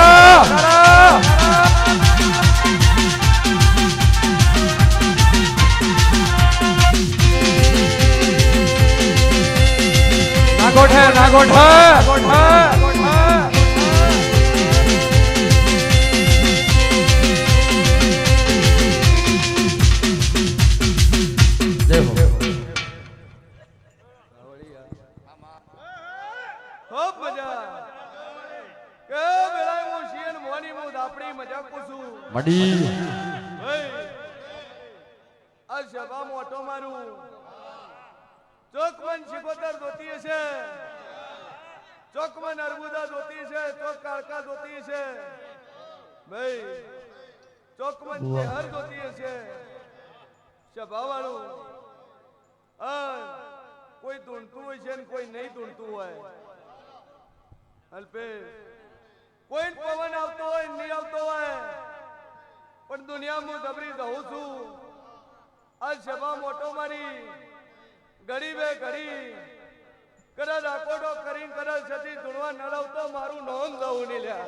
નાગોઠે નાગોઠે ખૂબ મજા કે વેળાએ હું શિયન મોની હું દાપડી મજા પૂછું મડી આ સભા મોટો મારું ચોકમન શિકોતર ધોતી છે ચોકમન અરબુદા ધોતી છે ચોક કાળકા ધોતી છે ભાઈ ચોકમન ચેહર ધોતી છે સભા વાળું કોઈ ધૂણતું હોય છે ને કોઈ નહીં ધૂણતું હોય અલ્પે કોઈ પવન આવતો હોય નહીં આવતો હોય પણ દુનિયામાં દબરી રહું છું આ સભા મોટો મારી ગરીબે ઘડી કદાચ આકોડો કરીને કદાચ સતી ધૂણવા ન લાવતો મારું નોંધ દઉં નહીં લ્યા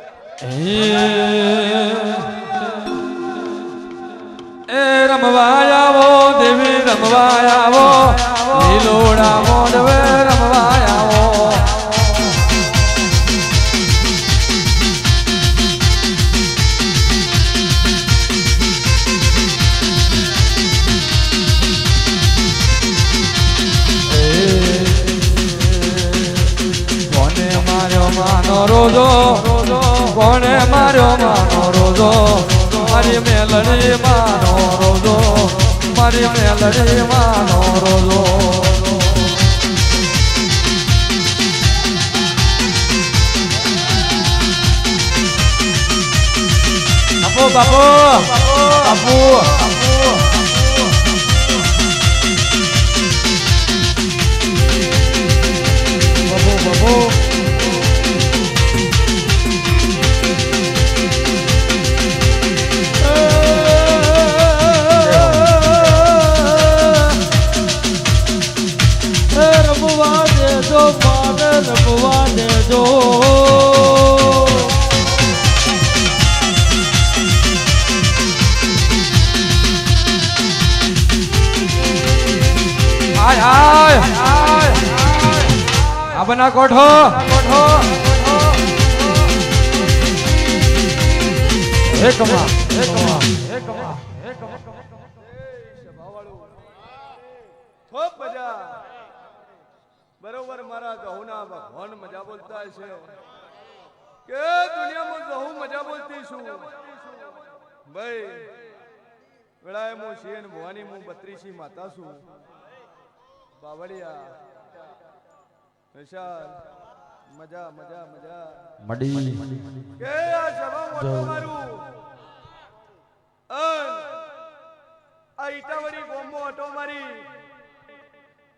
એ રમવા આવો દેવી રમવા આવો લીલોડા મોડવે રમવા આવો રોજો કોને માર્યો માનો રોજો મારી મેલડી માનો રોજો મારી મેલડી માનો રોજો બાપુ બાપુ બાપુ બાપુ રમવા દેજો આય આય આ બના કોઠો હે કમા હે કમા હે કમા હે કમા ખૂબ મજા બરોબર મારા ગહુના ભગવાન મજા બોલતા છે કે દુનિયામાં ગહુ મજા બોલતી છું ભાઈ વેળાએ હું શિયન ભવાની હું 32 માતા છું બાવળિયા વિશાલ મજા મજા મજા મડી કે આ સભા મોટો મારું આ ઈટાવડી ગોમો ઓટો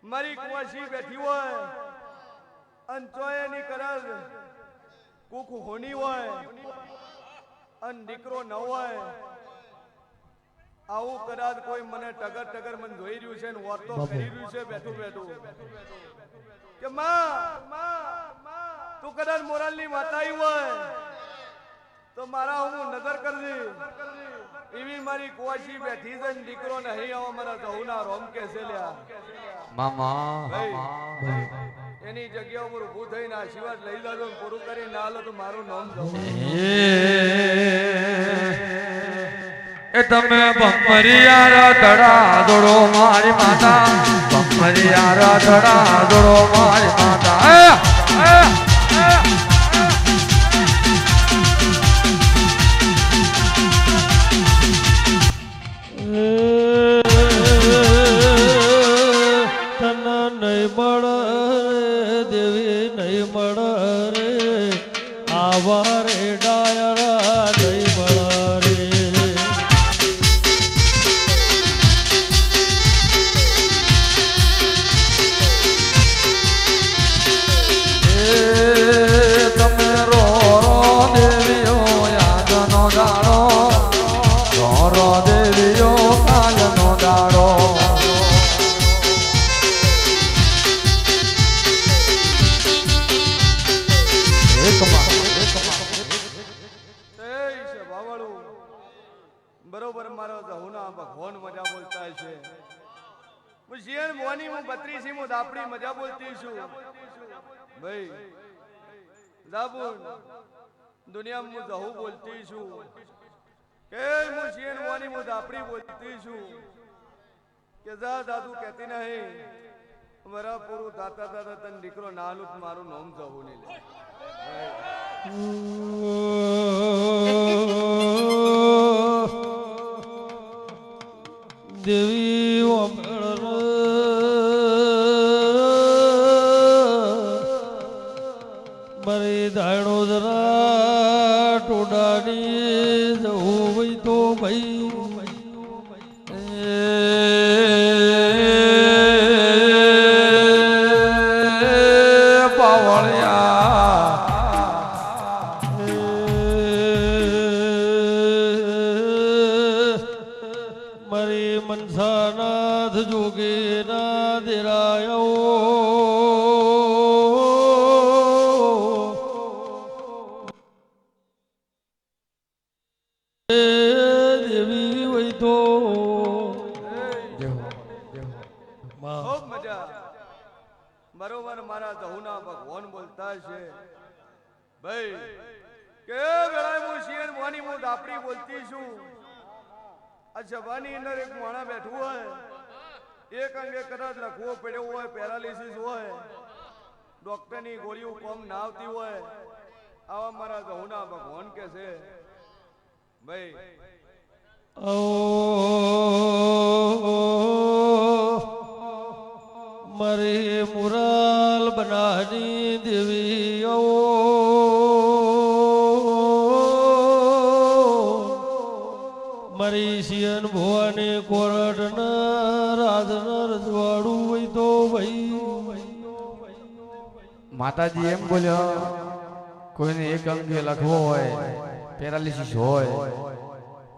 મારી કુવાસી બેઠી હોય અંચોય ની કરાર કુક હોની હોય અન દીકરો ન હોય આવું કદાચ કોઈ મને ટગર ટગર મને જોઈ રહ્યું છે ને વર્તો કરી રહ્યું છે બેઠું બેઠું કે માં તું કદાચ મોરાલની માતા હોય તો મારા હું નજર કરજે એવી મારી કુવાસી બેઠી છે ને દીકરો નહીં આવો મારા જહુના રોમ કે છે લ્યા મામા એની જગ્યા ઉપર ઊભું થઈને આશીર્વાદ લઈ લેજો પૂરું કરી ના લો તો મારું નામ દઉં એ તમે બમરિયા ધડા દોડો મારી માતા બમરિયા ધડા દોડો મારી માતા તમે રો છે ભાવાળું બરોબર મારો જહુના ભગવાન મજા બોલતા છે હું શિયન મોની હું 32 હું દાપડી મજા બોલતી છું ભાઈ દાબુન દુનિયામાં હું જહુ બોલતી છું કે હું શિયન મોની હું દાપડી બોલતી છું કે જા દાદુ કહેતી નહીં મારા પૂરું દાતા દાદા તન દીકરો નાલું મારું નામ જહુ નહીં લે દેવી મારી દાયણો જરા ટોડાની જવું ભાઈ તો ભાઈ મારી મનસાનાથ જોગીના દેરાયો દેવી વૈ તો ખૂબ મજા બરોબર મારા જહુના ભગવાન બોલતા છે ભાઈ કે વેળાએ હું શિયન મોની હું દાપડી બોલતી છું આ સભાની અંદર એક માણા બેઠું હોય એક અંગે કદાચ લખવો પડ્યો હોય પેરાલિસિસ હોય ડોક્ટરની ગોળીઓ કોમ ના આવતી હોય આવા મારા જહુના ભગવાન કે છે ભાઈ મારી મુરાલ બનાની દેવી મારી શિયન ભવાની કોરટ રાધન રજવાડું હોય તો ભાઈ માતાજી એમ બોલ્યો કોઈને એક અંગે લખવો હોય પેરાલિસિસ હોય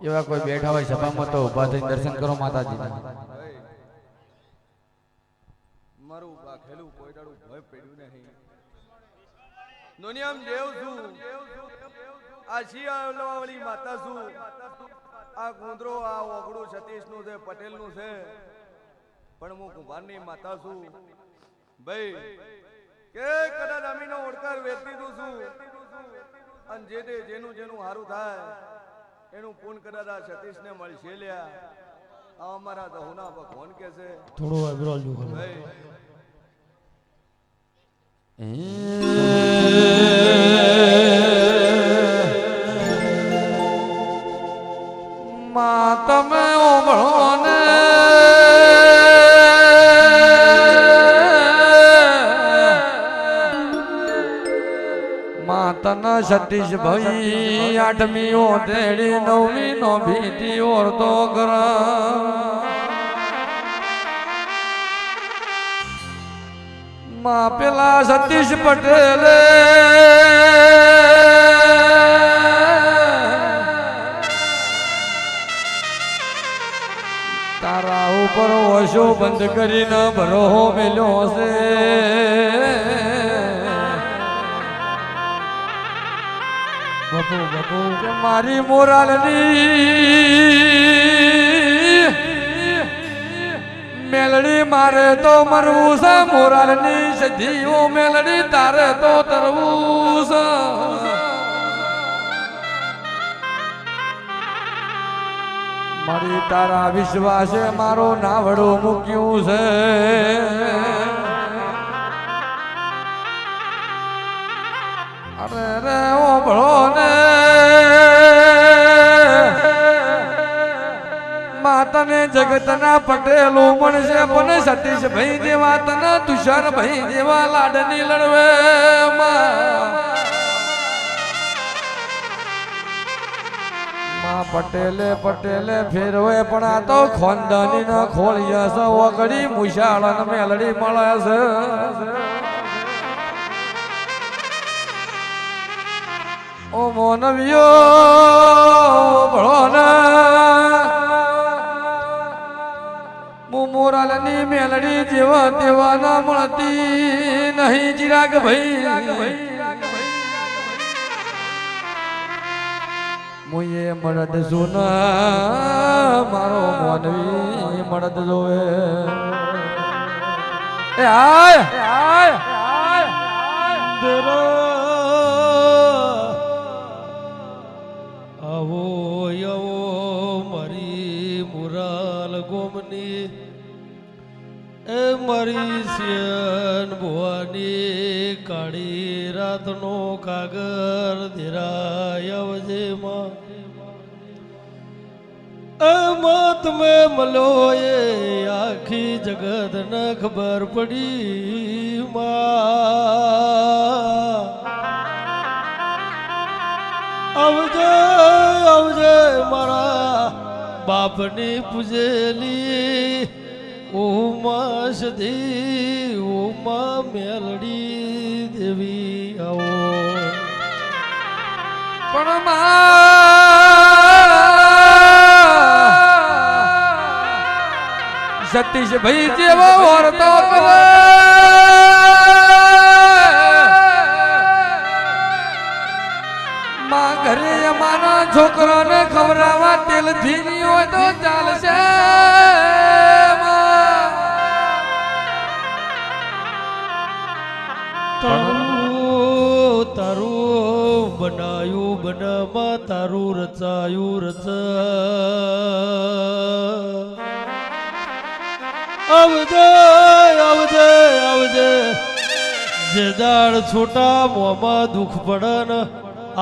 એવા કોઈ બેઠા હોય સભામાં તો ઊભા થઈને દર્શન કરો માતાજી મારું બાખેલું કોઈ દાડું ભય પડ્યું નહીં દુનિયામાં દેવ છું આ શિયાળવાળી માતા છું આ ગુંદરો આ ઓગડું સતીશ નું છે પટેલ નું છે પણ હું કુંભારની માતા છું ભાઈ કે કદાચ અમીનો ઓળકાર વેચી દઉં છું અને જે તે જેનું જેનું સારું થાય એનું પૂન કદાચ આ સતીશ ને મળશે લ્યા આ અમારા દહુના ભગવાન કે છે થોડો વિરોલ જો ભાઈ માં તમે ઓમળો ને માતના સતીશ ભાઈ 8મી ઓતેડી 9મી નો ભીતી ઓરતો કરા માં પેલા સતીશ પટેલે તારા ઉપર ઓશો બંધ કરીને ભરોહો મેલ્યો છે બાપુ કે મારી મોરાલની મેલડી મારે તો મરવું છે મોરાલની સધીઓ મેલડી તારે તો તરવું છે મારી તારા વિશ્વાસે મારો નાવડો મૂક્યું છે અરે રે ઓભળો ને માતને જગતના પટેલો મળશે પણ સતીશ ભાઈ જેવા તને તુષાર ભાઈ જેવા લાડની લડવે પટેલે પટેલે ફેરવે પણ આ તો ખોંદાની ના ખોળિયા છે ઓગડી મુશાળન મેલડી મળે છે ઓ મોનવિયો ભળોના મોરાલની મેલડી જેવા તેવા ના મળતી નહીં ચિરાગ ભાઈ મુએ મળદ સુના મારો મોનવી મળદ જોવે એ આય આવો આવો મારી મુરાલ ગોમની એ મારી સિયન ભુવાની કાળી રાતનો કાગર ધીરાય આવજે માં મત મે મળ્યો એ આખી જગત ને ખબર પડી માં આવજે આવજે મારા બાપની પૂજેલી ઉમા સધી ઉમા મેલડી દેવી આવો પણ સતીશ ભાઈ જેવો વર્તો કરે માં ઘરે અમારા છોકરાને ખવડાવવા તેલ ધીની હોય તો ચાલશે તારું બનાયું બનામાં તારું રચાયું રચ આવજે આવજે આવજે જે દાળ છોટા મોંમાં દુઃખ પડે ને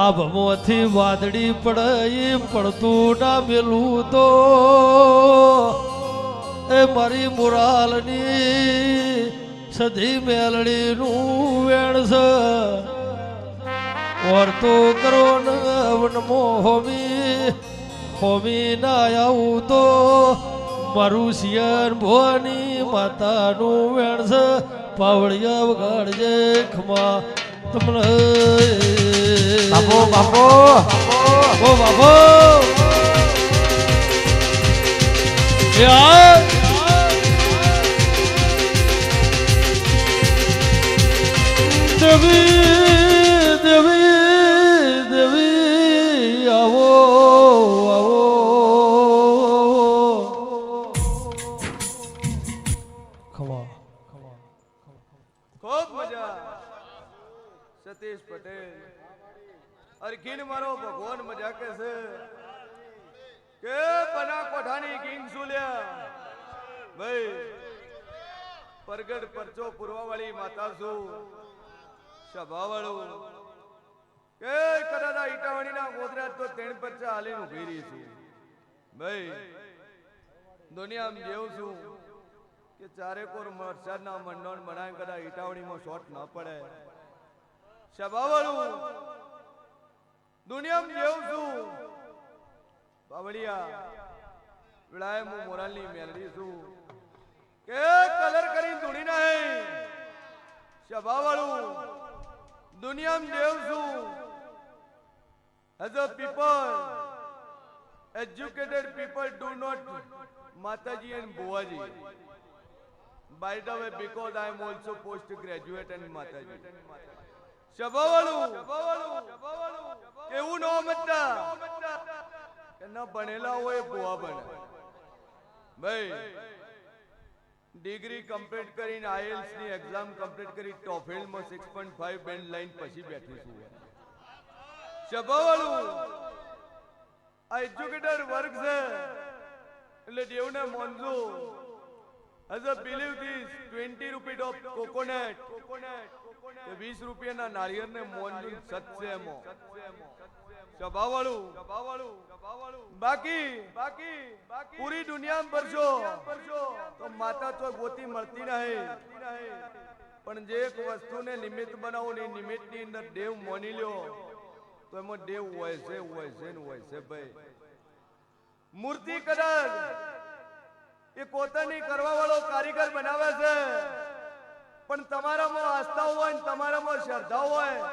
આભમાંથી વાદળી પડે એમ પડતું ના મેલું તો એ મારી મુરાલની સધી મેલડીનું વેણ છે વર્તો કરો ને વનમો હોમી ના આવું તો મારું શિયર ભવાની માતાનું વેણ છે પાવળિયા વગાડજે ખમા તમને બાપો બાપો ઓ બાપો યાર દેવી દેવી દેવી આવો આવો ખમા ખૂબ મજા સતીશ પટેલ અરખીન મારો ભગવાન મજા કે છે કે બના કોઠાની કિંગ સુલ્યા ભાઈ પરગડ પરચો પુરવાવાળી માતા છું સભાવાળું કે કદાચ ઈટાવાણીના ગોદરા તો તેણ પરચા હાલીને ઉભી રહી છું ભાઈ દુનિયામાં જેવું છું કે ચારે કોર વરસાદના મંડળ બનાવી કદાચ ઈટાવણીમાં શોટ ન પડે સભાવાળું દુનિયામાં જેવું છું બાવળિયા વિળાય હું મોરાલની મેલડી છું કે કલર કરી ધૂણી નહીં સભાવાળું દુનિયામાં જેવું છું as a people educated people do not Mataji and Buaji. By the way, because I am also postgraduate in Mataji. Shabavalu, કેવું નો મતતા કે ના ભણેલા હોય ભુવા બને ભાઈ ડિગ્રી કમ્પ્લીટ કરીને આઈએલટીએસ ની એક્ઝામ કમ્પ્લીટ કરી ટોફેલ માં 6.5 બેન્ડ લાઈન પછી બેઠી છું સભાવાળું આ એજ્યુકેટેડ વર્ગ છે એટલે દેવને મોનજો as a believe this 20 rupees of coconut 20 રૂપિયાના નાળિયેરને મોનજો સત્ય એમો સભાવાળું બાકી પૂરી દુનિયામાં પરજો તો માતા તો ગોતી મળતી નહીં પણ જે એક વસ્તુને નિમિત્ત બનાવો ને નિમિત્તની અંદર દેવ મોની લ્યો તો એમાં દેવ હોય છે ભાઈ મૂર્તિ કદાચ એ પોતાની કરવા વાળો કારીગર બનાવે છે પણ તમારામાં આસ્થા હોય ને તમારામાં શ્રદ્ધા હોય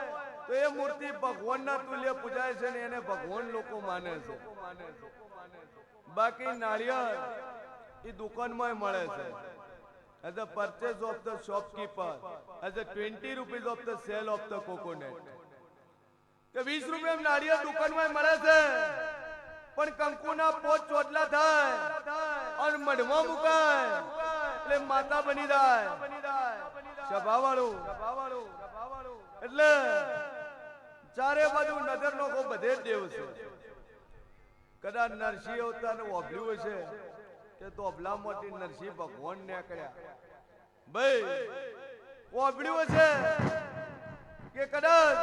તો એ મૂર્તિ ભગવાનના તુલ્ય પૂજાય છે ને એને ભગવાન લોકો માને છે બાકી નાળિયેર એ દુકાનમાં મળે છે as a purchase of the shopkeeper as a 20 rupees of the sale of the coconut કે 20 રૂપિયા નાળિયેર દુકાનમાં મળે છે પણ કંકુના પોચ ચોટલા થાય અને મઢમાં મુકાય એટલે માતા બની જાય સભાવાળું એટલે ચારે બાજુ નજર નો બધે જ દેવ છે કદાચ નરસિંહ અવતારને ઓભળ્યું હશે કે તો અબલામાંથી નરસિંહ ભગવાન નીકળ્યા ભાઈ ઓભળ્યું હશે કે કદાચ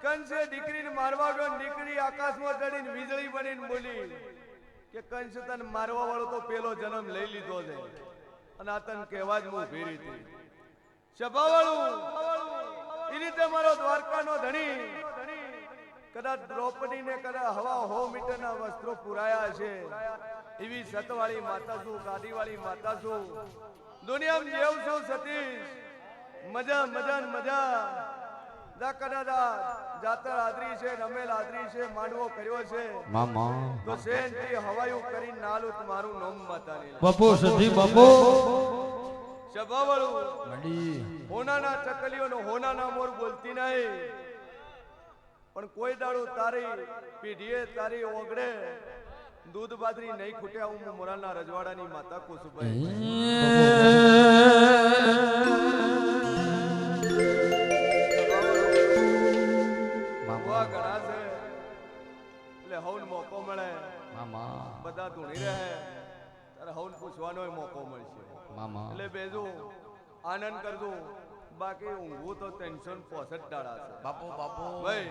કંસે દીકરીને મારવા ગયો દીકરી આકાશમાં ચડીને વીજળી બનીને બોલી કે કંસ તને મારવા વાળો તો પેલો જન્મ લઈ લીધો છે અને આ તને કહેવા જ હું ભેરી હતી સભાવાળું એ રીતે મારો દ્વારકાનો ધણી કદાચ દ્રૌપદીને કદાચ હવા 100 મીટરના વસ્ત્રો પુરાયા છે એવી સતવાળી માતા છું ગાદીવાળી માતા છું દુનિયામાં જેવ છું સતીશ મજા મજા ને મજા જાતર આદરી છે રમેલ આદરી છે માંડવો કર્યો છે મામા તો સેનથી હવાયું કરીને નાલું મારું નામ માતાની બાપુ સધી બાપુ સભાવાળું હોનાના ચકલીઓનો હોનાના મોર બોલતી નહીં પણ કોઈ દાડો તારી પીઢીએ તારી ઓગળે દૂધ બાદરી નહીં ખૂટ્યા હું મોરાલના રજવાડાની માતા કુસુભાઈ ઘણા છે એટલે હવન મોકો મળે મામા બધા ધૂણી રહે તારે હવન પૂછવાનો મોકો મળશે મામા એટલે બેજો આનંદ કરજો બાકી ઊંઘવું તો 365 દાડા છે બાપુ બાપુ ભાઈ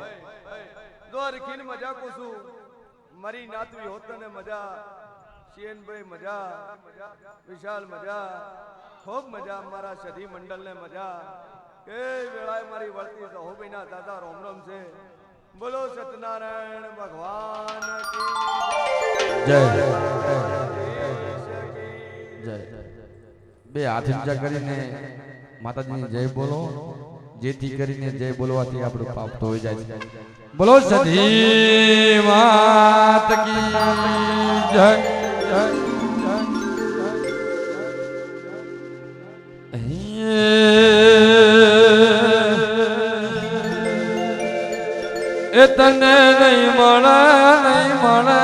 જો રખીને મજા કુસું મારી નાતવી હોત ને મજા શિયનભાઈ મજા વિશાલ મજા ખૂબ મજા મારા સધી મંડળ ને મજા કે વેળાએ મારી વળતી સહોભાઈના દાદા રોમ રોમ છે બોલો સત્યનારાયણ ભગવાન જય જય બે હાથ ઊંચા કરીને માતાજીની જય બોલો જેથી કરીને જય બોલવાથી આપણું પાપ ધોઈ જાય છે બોલો સધી માત કી જય એ તને નહીં મળે